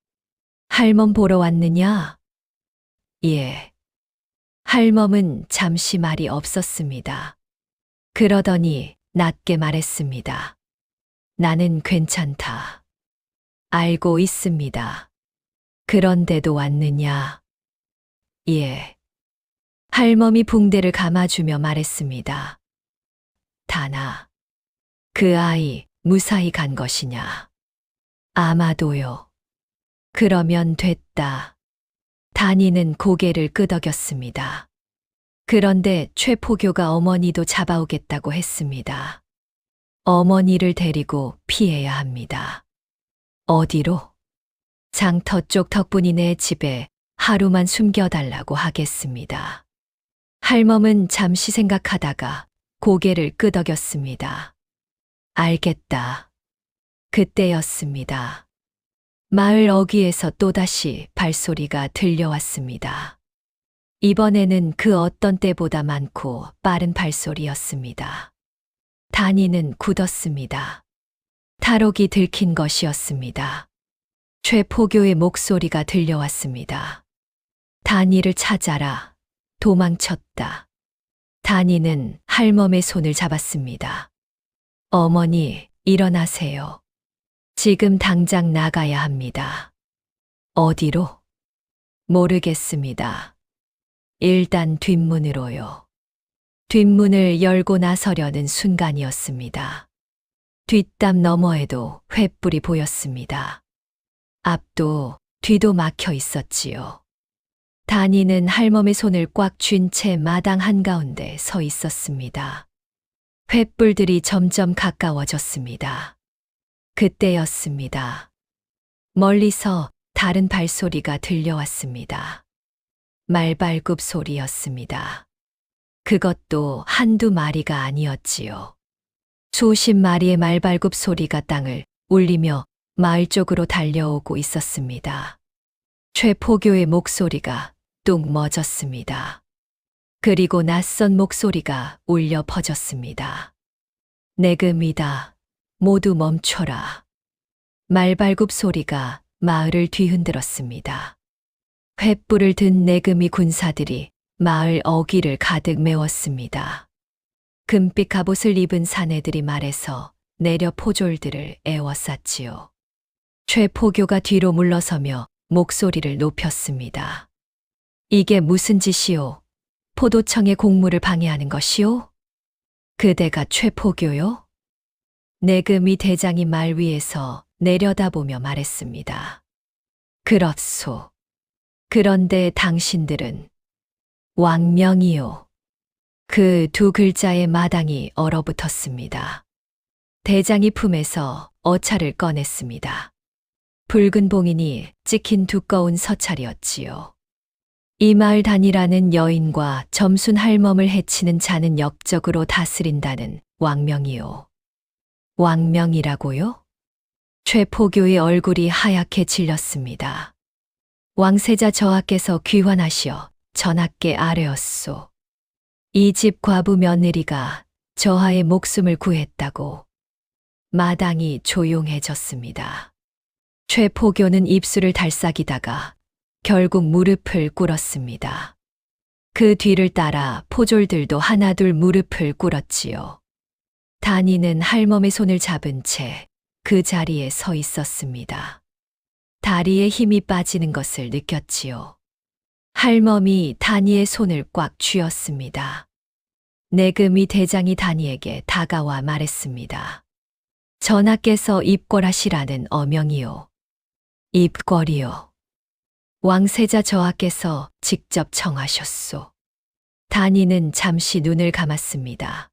할멈 보러 왔느냐? 예. 할멈은 잠시 말이 없었습니다. 그러더니 낮게 말했습니다. 나는 괜찮다. 알고 있습니다. 그런데도 왔느냐? 예. 할멈이 붕대를 감아주며 말했습니다. 다나, 그 아이 무사히 간 것이냐? 아마도요. 그러면 됐다. 단이는 고개를 끄덕였습니다. 그런데 최포교가 어머니도 잡아오겠다고 했습니다. 어머니를 데리고 피해야 합니다. 어디로? 장터 쪽 덕분이네 집에 하루만 숨겨달라고 하겠습니다. 할멈은 잠시 생각하다가 고개를 끄덕였습니다. 알겠다. 그때였습니다. 마을 어귀에서 또다시 발소리가 들려왔습니다. 이번에는 그 어떤 때보다 많고 빠른 발소리였습니다. 단이는 굳었습니다. 탈옥이 들킨 것이었습니다. 최포교의 목소리가 들려왔습니다. 단이를 찾아라. 도망쳤다. 단이는 할멈의 손을 잡았습니다. 어머니, 일어나세요. 지금 당장 나가야 합니다. 어디로? 모르겠습니다. 일단 뒷문으로요. 뒷문을 열고 나서려는 순간이었습니다. 뒷담 너머에도 횃불이 보였습니다. 앞도 뒤도 막혀 있었지요. 단이는 할멈의 손을 꽉 쥔 채 마당 한가운데 서 있었습니다. 횃불들이 점점 가까워졌습니다. 그때였습니다. 멀리서 다른 발소리가 들려왔습니다. 말발굽 소리였습니다. 그것도 한두 마리가 아니었지요. 수십 마리의 말발굽 소리가 땅을 울리며 마을 쪽으로 달려오고 있었습니다. 최포교의 목소리가 뚝 멎었습니다. 그리고 낯선 목소리가 울려 퍼졌습니다. 내금이다. 모두 멈춰라. 말발굽 소리가 마을을 뒤흔들었습니다. 횃불을 든 내금이 군사들이 마을 어귀를 가득 메웠습니다. 금빛 갑옷을 입은 사내들이 말에서 내려 포졸들을 에워쌌지요. 최포교가 뒤로 물러서며 목소리를 높였습니다. 이게 무슨 짓이오? 포도청의 공무를 방해하는 것이오? 그대가 최포교요? 내금이 대장이 말 위에서 내려다보며 말했습니다. 그렇소. 그런데 당신들은 왕명이요. 그 두 글자의 마당이 얼어붙었습니다. 대장이 품에서 어차를 꺼냈습니다. 붉은 봉인이 찍힌 두꺼운 서찰이었지요. 이 마을 단이라는 여인과 점순 할멈을 해치는 자는 역적으로 다스린다는 왕명이요. 왕명이라고요? 최포교의 얼굴이 하얗게 질렸습니다. 왕세자 저하께서 귀환하시어 전하께 아뢰었소. 이 집 과부 며느리가 저하의 목숨을 구했다고. 마당이 조용해졌습니다. 최포교는 입술을 달싹이다가 결국 무릎을 꿇었습니다. 그 뒤를 따라 포졸들도 하나둘 무릎을 꿇었지요. 단이는 할멈의 손을 잡은 채 그 자리에 서 있었습니다. 다리에 힘이 빠지는 것을 느꼈지요. 할멈이 단이의 손을 꽉 쥐었습니다. 내금이 대장이 단이에게 다가와 말했습니다. 전하께서 입궐하시라는 어명이요. 입궐이요. 왕세자 저하께서 직접 청하셨소. 단이는 잠시 눈을 감았습니다.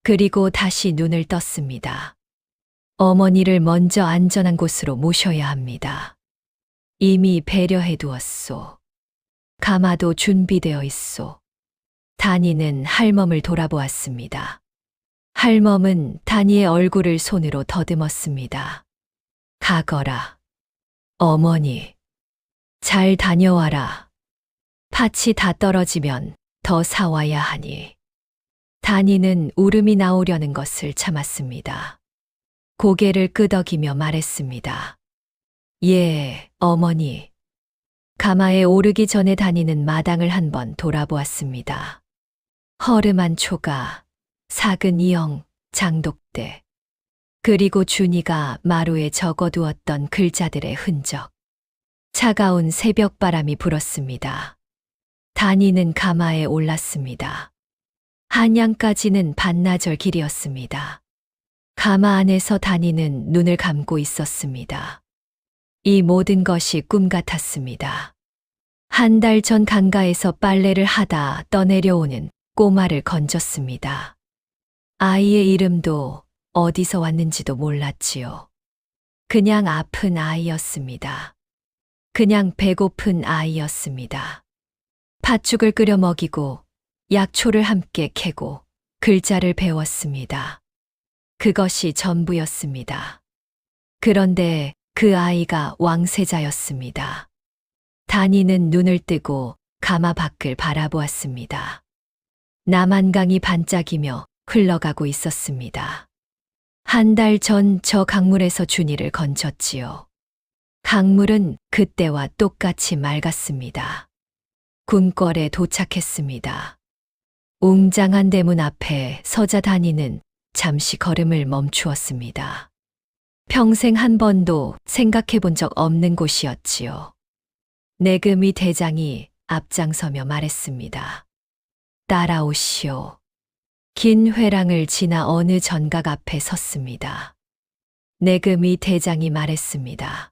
그리고 다시 눈을 떴습니다. 어머니를 먼저 안전한 곳으로 모셔야 합니다. 이미 배려해 두었소. 가마도 준비되어 있소. 단이는 할멈을 돌아보았습니다. 할멈은 단이의 얼굴을 손으로 더듬었습니다. 가거라. 어머니. 잘 다녀와라. 팥이 다 떨어지면 더 사와야 하니. 단이는 울음이 나오려는 것을 참았습니다. 고개를 끄덕이며 말했습니다. 예, 어머니. 가마에 오르기 전에 단이는 마당을 한번 돌아보았습니다. 허름한 초가, 작은 이영, 장독대, 그리고 준이가 마루에 적어두었던 글자들의 흔적. 차가운 새벽바람이 불었습니다. 다니는 가마에 올랐습니다. 한양까지는 반나절 길이었습니다. 가마 안에서 다니는 눈을 감고 있었습니다. 이 모든 것이 꿈 같았습니다. 한 달 전 강가에서 빨래를 하다 떠내려오는 꼬마를 건졌습니다. 아이의 이름도 어디서 왔는지도 몰랐지요. 그냥 아픈 아이였습니다. 그냥 배고픈 아이였습니다. 팥죽을 끓여 먹이고 약초를 함께 캐고 글자를 배웠습니다. 그것이 전부였습니다. 그런데 그 아이가 왕세자였습니다. 다니는 눈을 뜨고 가마 밖을 바라보았습니다. 남한강이 반짝이며 흘러가고 있었습니다. 한 달 전 저 강물에서 준이를 건졌지요. 강물은 그때와 똑같이 맑았습니다. 궁궐에 도착했습니다. 웅장한 대문 앞에 서자 다니는 잠시 걸음을 멈추었습니다. 평생 한 번도 생각해 본 적 없는 곳이었지요. 내금이 대장이 앞장서며 말했습니다. 따라오시오. 긴 회랑을 지나 어느 전각 앞에 섰습니다. 내금이 대장이 말했습니다.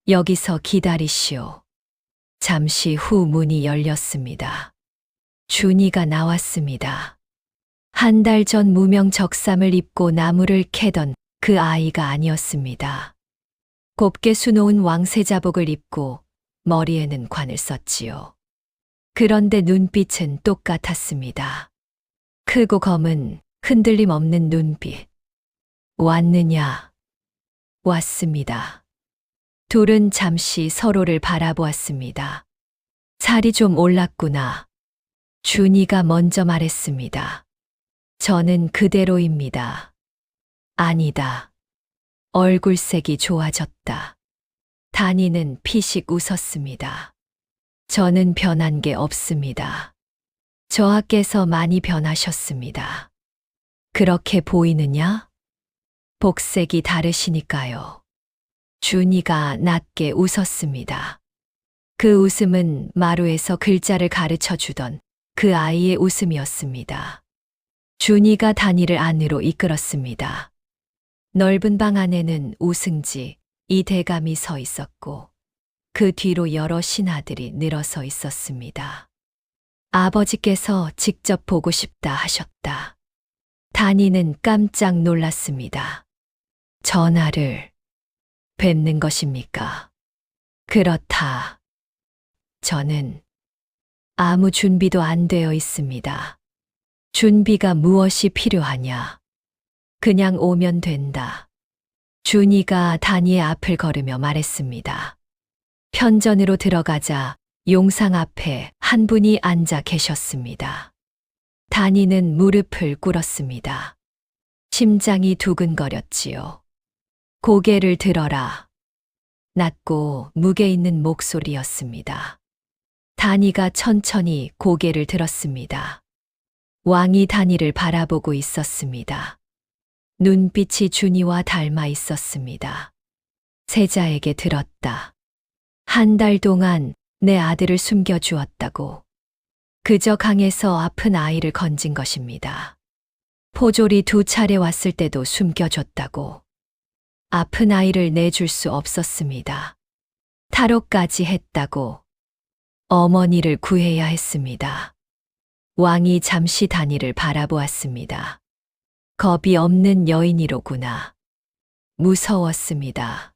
여기서 기다리시오. 잠시 후 문이 열렸습니다. 준이가 나왔습니다. 한 달 전 무명 적삼을 입고 나무를 캐던 그 아이가 아니었습니다. 곱게 수놓은 왕세자복을 입고 머리에는 관을 썼지요. 그런데 눈빛은 똑같았습니다. 크고 검은 흔들림 없는 눈빛. 왔느냐? 왔습니다. 둘은 잠시 서로를 바라보았습니다. 살이 좀 올랐구나. 준이가 먼저 말했습니다. 저는 그대로입니다. 아니다. 얼굴색이 좋아졌다. 다니는 피식 웃었습니다. 저는 변한 게 없습니다. 저하께서 많이 변하셨습니다. 그렇게 보이느냐? 복색이 다르시니까요. 준이가 낮게 웃었습니다. 그 웃음은 마루에서 글자를 가르쳐 주던 그 아이의 웃음이었습니다. 준이가 다니를 안으로 이끌었습니다. 넓은 방 안에는 우승지, 이 대감이 서 있었고 그 뒤로 여러 신하들이 늘어서 있었습니다. 아버지께서 직접 보고 싶다 하셨다. 다니는 깜짝 놀랐습니다. 전하를 뵙는 것입니까? 그렇다. 저는 아무 준비도 안 되어 있습니다. 준비가 무엇이 필요하냐? 그냥 오면 된다. 준이가 다니의 앞을 걸으며 말했습니다. 편전으로 들어가자 용상 앞에 한 분이 앉아 계셨습니다. 다니는 무릎을 꿇었습니다. 심장이 두근거렸지요. 고개를 들어라. 낮고 무게 있는 목소리였습니다. 다니가 천천히 고개를 들었습니다. 왕이 다니를 바라보고 있었습니다. 눈빛이 준이와 닮아 있었습니다. 세자에게 들었다. 한 달 동안 내 아들을 숨겨주었다고. 그저 강에서 아픈 아이를 건진 것입니다. 포졸이 2차례 왔을 때도 숨겨줬다고. 아픈 아이를 내줄 수 없었습니다. 탈옥까지 했다고. 어머니를 구해야 했습니다. 왕이 잠시 다니를 바라보았습니다. 겁이 없는 여인이로구나. 무서웠습니다.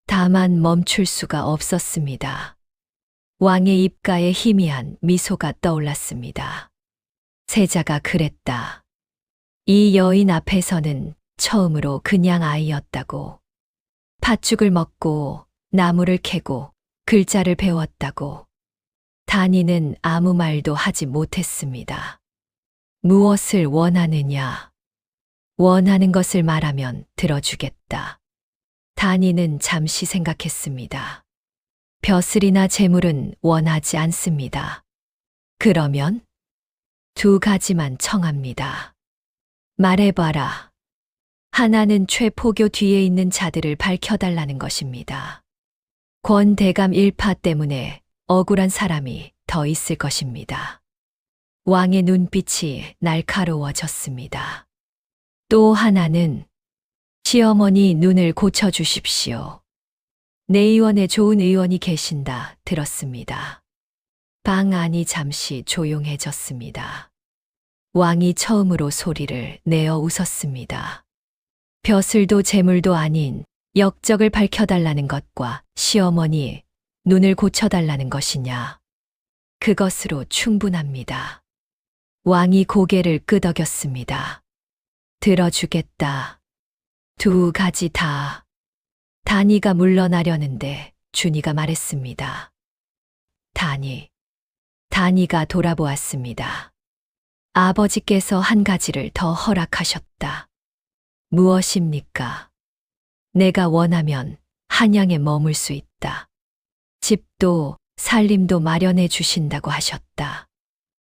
다만 멈출 수가 없었습니다. 왕의 입가에 희미한 미소가 떠올랐습니다. 세자가 그랬다. 이 여인 앞에서는 처음으로 그냥 아이였다고. 팥죽을 먹고 나무를 캐고 글자를 배웠다고. 다니는 아무 말도 하지 못했습니다. 무엇을 원하느냐? 원하는 것을 말하면 들어주겠다. 다니는 잠시 생각했습니다. 벼슬이나 재물은 원하지 않습니다. 그러면 2가지만 청합니다. 말해봐라. 하나는 최포교 뒤에 있는 자들을 밝혀달라는 것입니다. 권 대감 일파 때문에 억울한 사람이 더 있을 것입니다. 왕의 눈빛이 날카로워졌습니다. 또 하나는 시어머니 눈을 고쳐주십시오. 내의원에 좋은 의원이 계신다 들었습니다. 방 안이 잠시 조용해졌습니다. 왕이 처음으로 소리를 내어 웃었습니다. 벼슬도 재물도 아닌 역적을 밝혀달라는 것과 시어머니 눈을 고쳐달라는 것이냐. 그것으로 충분합니다. 왕이 고개를 끄덕였습니다. 들어주겠다. 두 가지 다. 단이가 물러나려는데 준이가 말했습니다. 단이가 돌아보았습니다. 아버지께서 한 가지를 더 허락하셨다. 무엇입니까? 내가 원하면 한양에 머물 수 있다. 집도 살림도 마련해 주신다고 하셨다.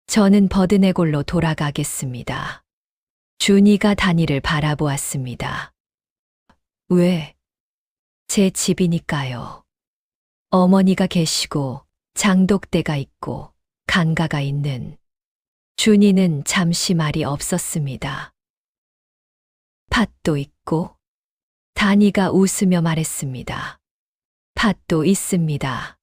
저는 버드네골로 돌아가겠습니다. 준이가 단이를 바라보았습니다. 왜? 제 집이니까요. 어머니가 계시고 장독대가 있고 강가가 있는. 준이는 잠시 말이 없었습니다. 팥도 있고. 단이가 웃으며 말했습니다. 팥도 있습니다.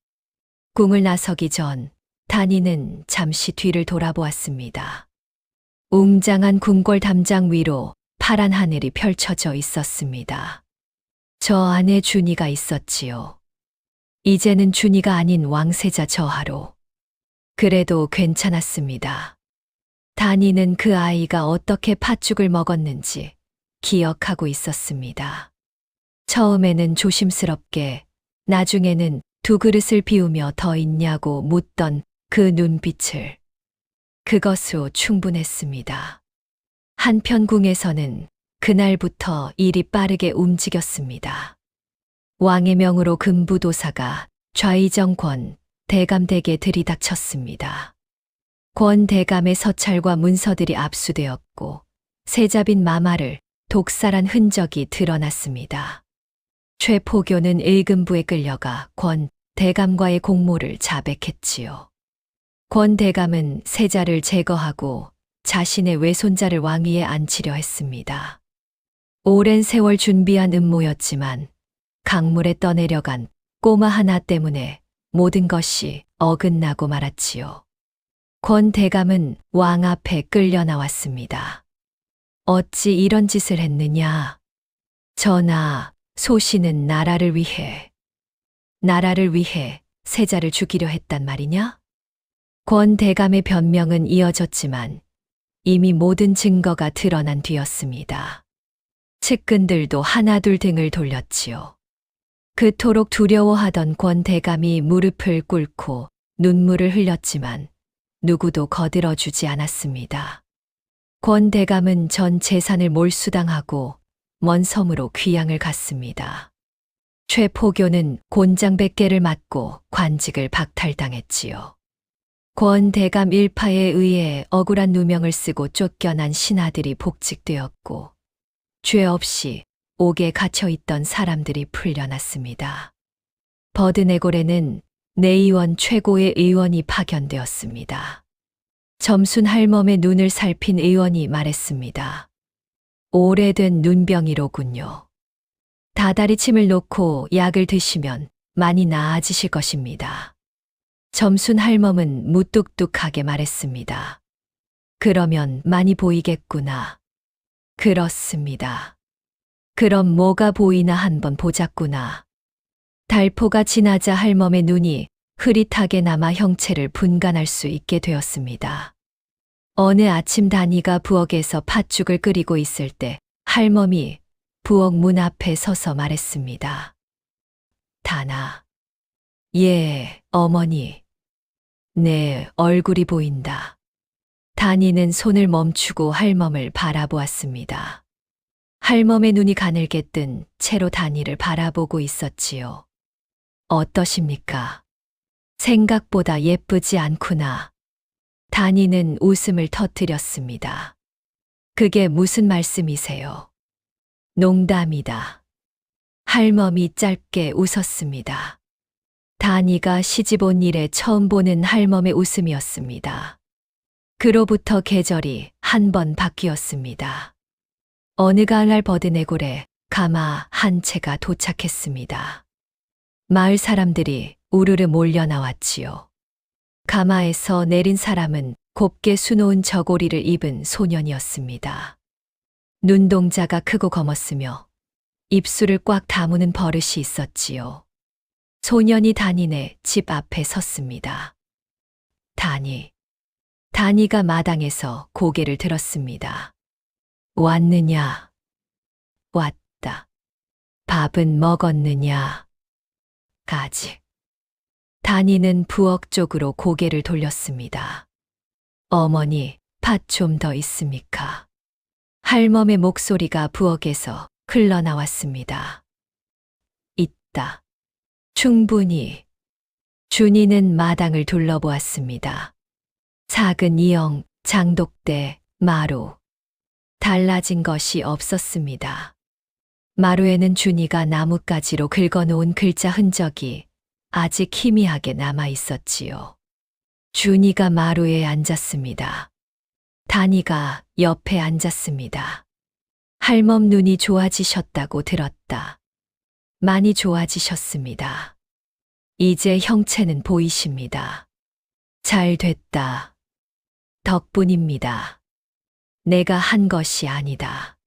궁을 나서기 전 단이는 잠시 뒤를 돌아보았습니다. 웅장한 궁궐 담장 위로 파란 하늘이 펼쳐져 있었습니다. 저 안에 준이가 있었지요. 이제는 준이가 아닌 왕세자 저하로. 그래도 괜찮았습니다. 단이는 그 아이가 어떻게 팥죽을 먹었는지 기억하고 있었습니다. 처음에는 조심스럽게, 나중에는 두 그릇을 비우며 더 있냐고 묻던 그 눈빛을. 그것으로 충분했습니다. 한편 궁에서는 그날부터 일이 빠르게 움직였습니다. 왕의 명으로 금부도사가 좌의정 권 대감댁에 들이닥쳤습니다. 권 대감의 서찰과 문서들이 압수되었고 세자빈 마마를 독살한 흔적이 드러났습니다. 최포교는 일금부에 끌려가 권 대감과의 공모를 자백했지요. 권 대감은 세자를 제거하고 자신의 외손자를 왕위에 앉히려 했습니다. 오랜 세월 준비한 음모였지만 강물에 떠내려간 꼬마 하나 때문에 모든 것이 어긋나고 말았지요. 권 대감은 왕 앞에 끌려 나왔습니다. 어찌 이런 짓을 했느냐? 전하, 소신은 나라를 위해 세자를 죽이려 했단 말이냐? 권 대감의 변명은 이어졌지만 이미 모든 증거가 드러난 뒤였습니다. 측근들도 하나둘 등을 돌렸지요. 그토록 두려워하던 권 대감이 무릎을 꿇고 눈물을 흘렸지만 누구도 거들어주지 않았습니다. 권 대감은 전 재산을 몰수당하고 먼 섬으로 귀양을 갔습니다. 최포교는 곤장 100개를 맞고 관직을 박탈당했지요. 권 대감 일파에 의해 억울한 누명을 쓰고 쫓겨난 신하들이 복직되었고 죄 없이 옥에 갇혀있던 사람들이 풀려났습니다. 버드네골에는 내의원 최고의 의원이 파견되었습니다. 점순 할멈의 눈을 살핀 의원이 말했습니다. 오래된 눈병이로군요. 다다리침을 놓고 약을 드시면 많이 나아지실 것입니다. 점순 할멈은 무뚝뚝하게 말했습니다. 그러면 많이 보이겠구나. 그렇습니다. 그럼 뭐가 보이나 한번 보자꾸나. 달포가 지나자 할멈의 눈이 흐릿하게 남아 형체를 분간할 수 있게 되었습니다. 어느 아침 단이가 부엌에서 팥죽을 끓이고 있을 때 할멈이 부엌 문 앞에 서서 말했습니다. 단아. 예, 어머니. 내 얼굴이 보인다. 단이는 손을 멈추고 할멈을 바라보았습니다. 할멈의 눈이 가늘게 뜬 채로 단이를 바라보고 있었지요. 어떠십니까? 생각보다 예쁘지 않구나. 단이는 웃음을 터뜨렸습니다. 그게 무슨 말씀이세요? 농담이다. 할멈이 짧게 웃었습니다. 다니가 시집 온 일에 처음 보는 할멈의 웃음이었습니다. 그로부터 계절이 한 번 바뀌었습니다. 어느 가을날 버드네골에 가마 한 채가 도착했습니다. 마을 사람들이 우르르 몰려 나왔지요. 가마에서 내린 사람은 곱게 수놓은 저고리를 입은 소년이었습니다. 눈동자가 크고 검었으며 입술을 꽉 다무는 버릇이 있었지요. 소년이 다니네 집 앞에 섰습니다. 다니가 마당에서 고개를 들었습니다. 왔느냐? 왔다. 밥은 먹었느냐? 아직. 다니는 부엌 쪽으로 고개를 돌렸습니다. 어머니, 팥 좀 더 있습니까? 할멈의 목소리가 부엌에서 흘러나왔습니다. 있다. 충분히. 준이는 마당을 둘러보았습니다. 작은 이영, 장독대, 마루. 달라진 것이 없었습니다. 마루에는 준이가 나뭇가지로 긁어놓은 글자 흔적이 아직 희미하게 남아 있었지요. 준이가 마루에 앉았습니다. 다니가 옆에 앉았습니다. 할멈 눈이 좋아지셨다고 들었다. 많이 좋아지셨습니다. 이제 형체는 보이십니다. 잘 됐다. 덕분입니다. 내가 한 것이 아니다.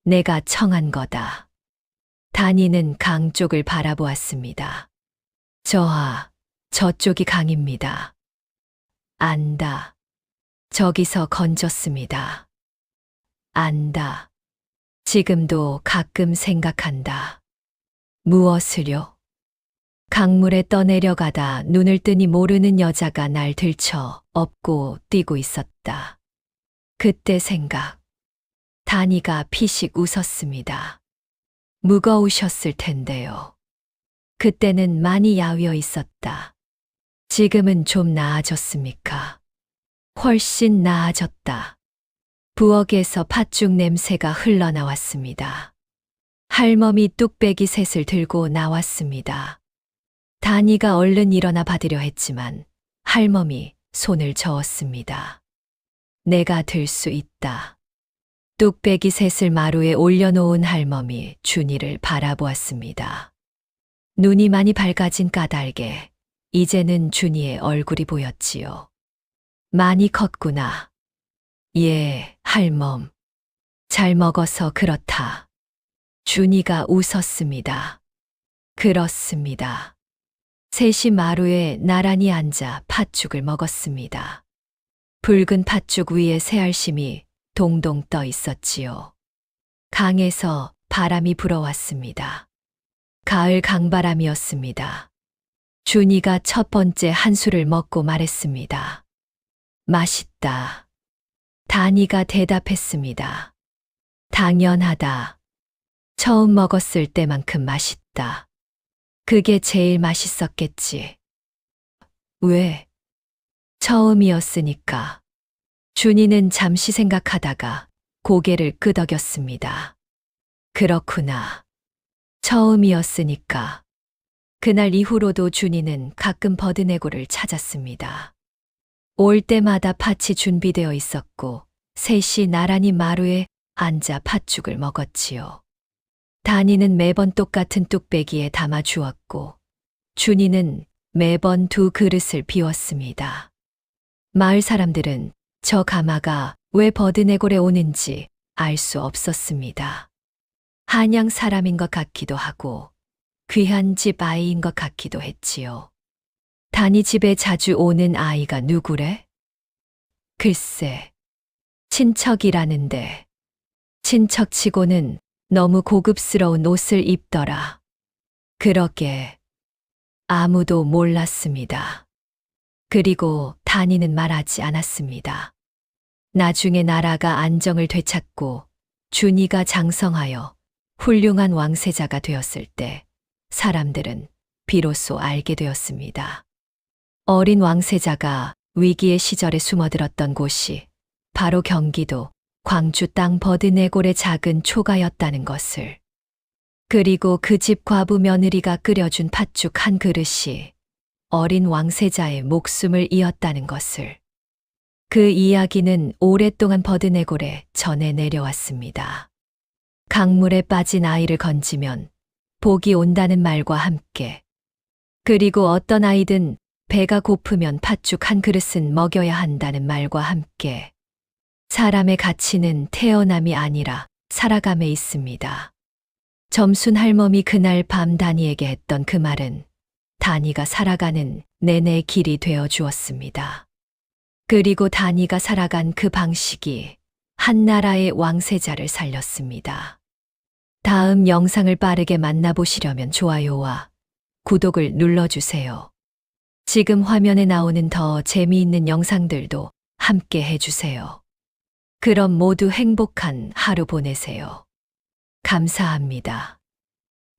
내가 청한 거다. 다니는 강 쪽을 바라보았습니다. 저쪽이 강입니다. 안다. 저기서 건졌습니다. 안다. 지금도 가끔 생각한다. 무엇을요? 강물에 떠내려가다 눈을 뜨니 모르는 여자가 날 들쳐 업고 뛰고 있었다. 그때 생각. 다니가 피식 웃었습니다. 무거우셨을 텐데요. 그때는 많이 야위어 있었다. 지금은 좀 나아졌습니까? 훨씬 나아졌다. 부엌에서 팥죽 냄새가 흘러나왔습니다. 할멈이 뚝배기 셋을 들고 나왔습니다. 다니가 얼른 일어나 받으려 했지만 할멈이 손을 저었습니다. 내가 들 수 있다. 뚝배기 셋을 마루에 올려놓은 할멈이 준이를 바라보았습니다. 눈이 많이 밝아진 까닭에 이제는 준이의 얼굴이 보였지요. 많이 컸구나. 예, 할멈. 잘 먹어서 그렇다. 준이가 웃었습니다. 그렇습니다. 셋이 마루에 나란히 앉아 팥죽을 먹었습니다. 붉은 팥죽 위에 새알심이 동동 떠 있었지요. 강에서 바람이 불어왔습니다. 가을 강바람이었습니다. 준이가 첫 번째 한 술을 먹고 말했습니다. 맛있다. 다니가 대답했습니다. 당연하다. 처음 먹었을 때만큼 맛있다. 그게 제일 맛있었겠지. 왜? 처음이었으니까. 준이는 잠시 생각하다가 고개를 끄덕였습니다. 그렇구나. 처음이었으니까. 그날 이후로도 준이는 가끔 버드네골을 찾았습니다. 올 때마다 팥이 준비되어 있었고 셋이 나란히 마루에 앉아 팥죽을 먹었지요. 다니는 매번 똑같은 뚝배기에 담아 주었고 준이는 매번 두 그릇을 비웠습니다. 마을 사람들은 저 가마가 왜 버드네골에 오는지 알 수 없었습니다. 한양 사람인 것 같기도 하고 귀한 집 아이인 것 같기도 했지요. 다니 집에 자주 오는 아이가 누구래? 글쎄, 친척이라는데 친척치고는 너무 고급스러운 옷을 입더라. 그러게 아무도 몰랐습니다. 그리고 다니는 말하지 않았습니다. 나중에 나라가 안정을 되찾고 준이가 장성하여 훌륭한 왕세자가 되었을 때 사람들은 비로소 알게 되었습니다. 어린 왕세자가 위기의 시절에 숨어들었던 곳이 바로 경기도 광주 땅 버드네골의 작은 초가였다는 것을. 그리고 그 집 과부 며느리가 끓여준 팥죽 한 그릇이 어린 왕세자의 목숨을 이었다는 것을. 그 이야기는 오랫동안 버드네골에 전해 내려왔습니다. 강물에 빠진 아이를 건지면 복이 온다는 말과 함께, 그리고 어떤 아이든 배가 고프면 팥죽 한 그릇은 먹여야 한다는 말과 함께 사람의 가치는 태어남이 아니라 살아감에 있습니다. 점순 할멈이 그날 밤 다니에게 했던 그 말은 다니가 살아가는 내내 길이 되어 주었습니다. 그리고 다니가 살아간 그 방식이 한 나라의 왕세자를 살렸습니다. 다음 영상을 빠르게 만나보시려면 좋아요와 구독을 눌러주세요. 지금 화면에 나오는 더 재미있는 영상들도 함께 해주세요. 그럼 모두 행복한 하루 보내세요. 감사합니다.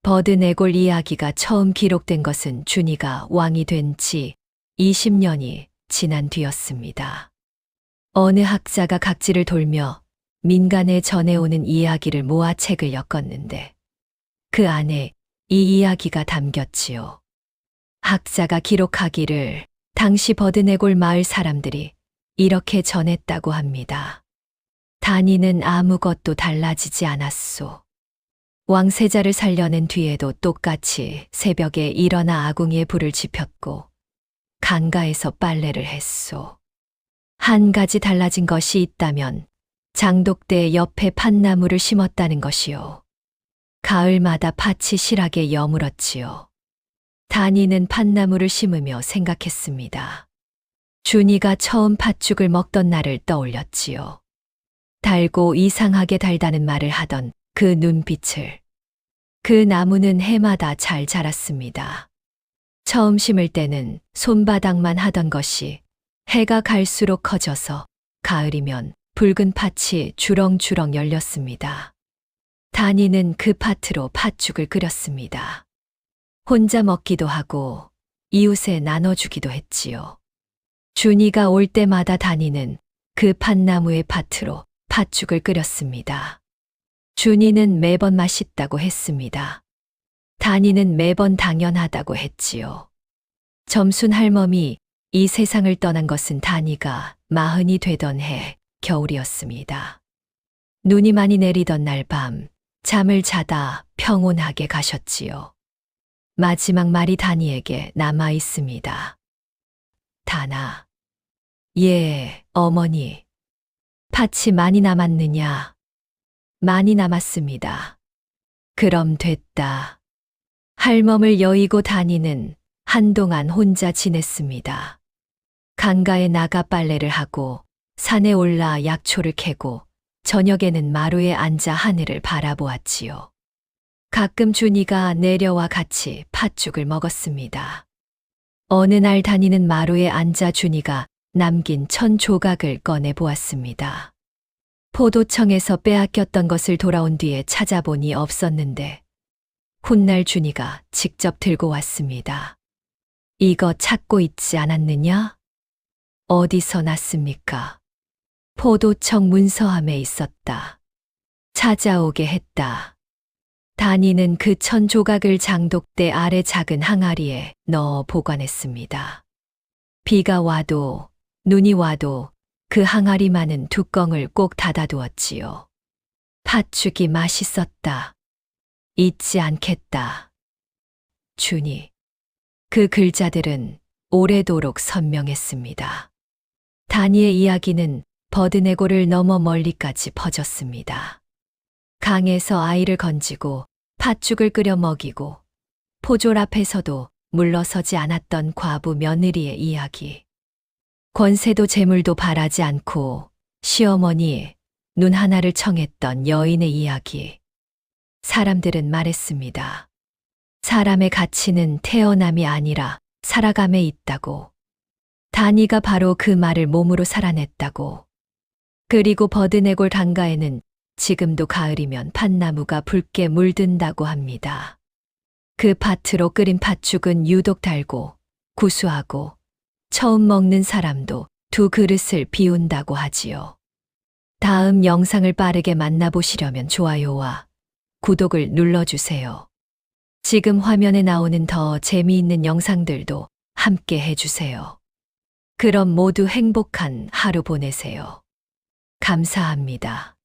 버드네골 이야기가 처음 기록된 것은 준이가 왕이 된 지 20년이 지난 뒤였습니다. 어느 학자가 각지를 돌며 민간에 전해오는 이야기를 모아 책을 엮었는데 그 안에 이 이야기가 담겼지요. 학자가 기록하기를 당시 버드네골 마을 사람들이 이렇게 전했다고 합니다. 다니는 아무것도 달라지지 않았소. 왕세자를 살려낸 뒤에도 똑같이 새벽에 일어나 아궁이에 불을 지폈고 강가에서 빨래를 했소. 한 가지 달라진 것이 있다면 장독대 옆에 팥나무를 심었다는 것이요. 가을마다 팥이 실하게 여물었지요. 다니는 팥나무를 심으며 생각했습니다. 준이가 처음 팥죽을 먹던 날을 떠올렸지요. 달고 이상하게 달다는 말을 하던 그 눈빛을. 그 나무는 해마다 잘 자랐습니다. 처음 심을 때는 손바닥만 하던 것이 해가 갈수록 커져서 가을이면 붉은 팥이 주렁주렁 열렸습니다. 다니는 그 팥으로 팥죽을 끓였습니다. 혼자 먹기도 하고 이웃에 나눠주기도 했지요. 준이가 올 때마다 다니는 그 팥나무의 팥으로 팥죽을 끓였습니다. 준이는 매번 맛있다고 했습니다. 다니는 매번 당연하다고 했지요. 점순 할멈이 이 세상을 떠난 것은 다니가 40이 되던 해 겨울이었습니다. 눈이 많이 내리던 날 밤 잠을 자다 평온하게 가셨지요. 마지막 말이 다니에게 남아 있습니다. 다나. 예, 어머니. 팥이 많이 남았느냐? 많이 남았습니다. 그럼 됐다. 할멈을 여의고 다니는 한동안 혼자 지냈습니다. 강가에 나가 빨래를 하고 산에 올라 약초를 캐고 저녁에는 마루에 앉아 하늘을 바라보았지요. 가끔 준이가 내려와 같이 팥죽을 먹었습니다. 어느 날 다니는 마루에 앉아 준이가 남긴 1000조각을 꺼내 보았습니다. 포도청에서 빼앗겼던 것을 돌아온 뒤에 찾아보니 없었는데 훗날 준이가 직접 들고 왔습니다. 이거 찾고 있지 않았느냐? 어디서 났습니까? 포도청 문서함에 있었다. 찾아오게 했다. 다니는 그 1000조각을 장독대 아래 작은 항아리에 넣어 보관했습니다. 비가 와도 눈이 와도 그 항아리만은 뚜껑을 꼭 닫아두었지요. 팥죽이 맛있었다. 잊지 않겠다. 준이. 그 글자들은 오래도록 선명했습니다. 다니의 이야기는 버드네골을 넘어 멀리까지 퍼졌습니다. 강에서 아이를 건지고 팥죽을 끓여 먹이고 포졸 앞에서도 물러서지 않았던 과부 며느리의 이야기. 권세도 재물도 바라지 않고 시어머니 눈 하나를 청했던 여인의 이야기. 사람들은 말했습니다. 사람의 가치는 태어남이 아니라 살아감에 있다고. 다니가 바로 그 말을 몸으로 살아냈다고. 그리고 버드네골 강가에는 지금도 가을이면 팥나무가 붉게 물든다고 합니다. 그 팥으로 끓인 팥죽은 유독 달고 구수하고 처음 먹는 사람도 2그릇을 비운다고 하지요. 다음 영상을 빠르게 만나보시려면 좋아요와 구독을 눌러주세요. 지금 화면에 나오는 더 재미있는 영상들도 함께 해주세요. 그럼 모두 행복한 하루 보내세요. 감사합니다.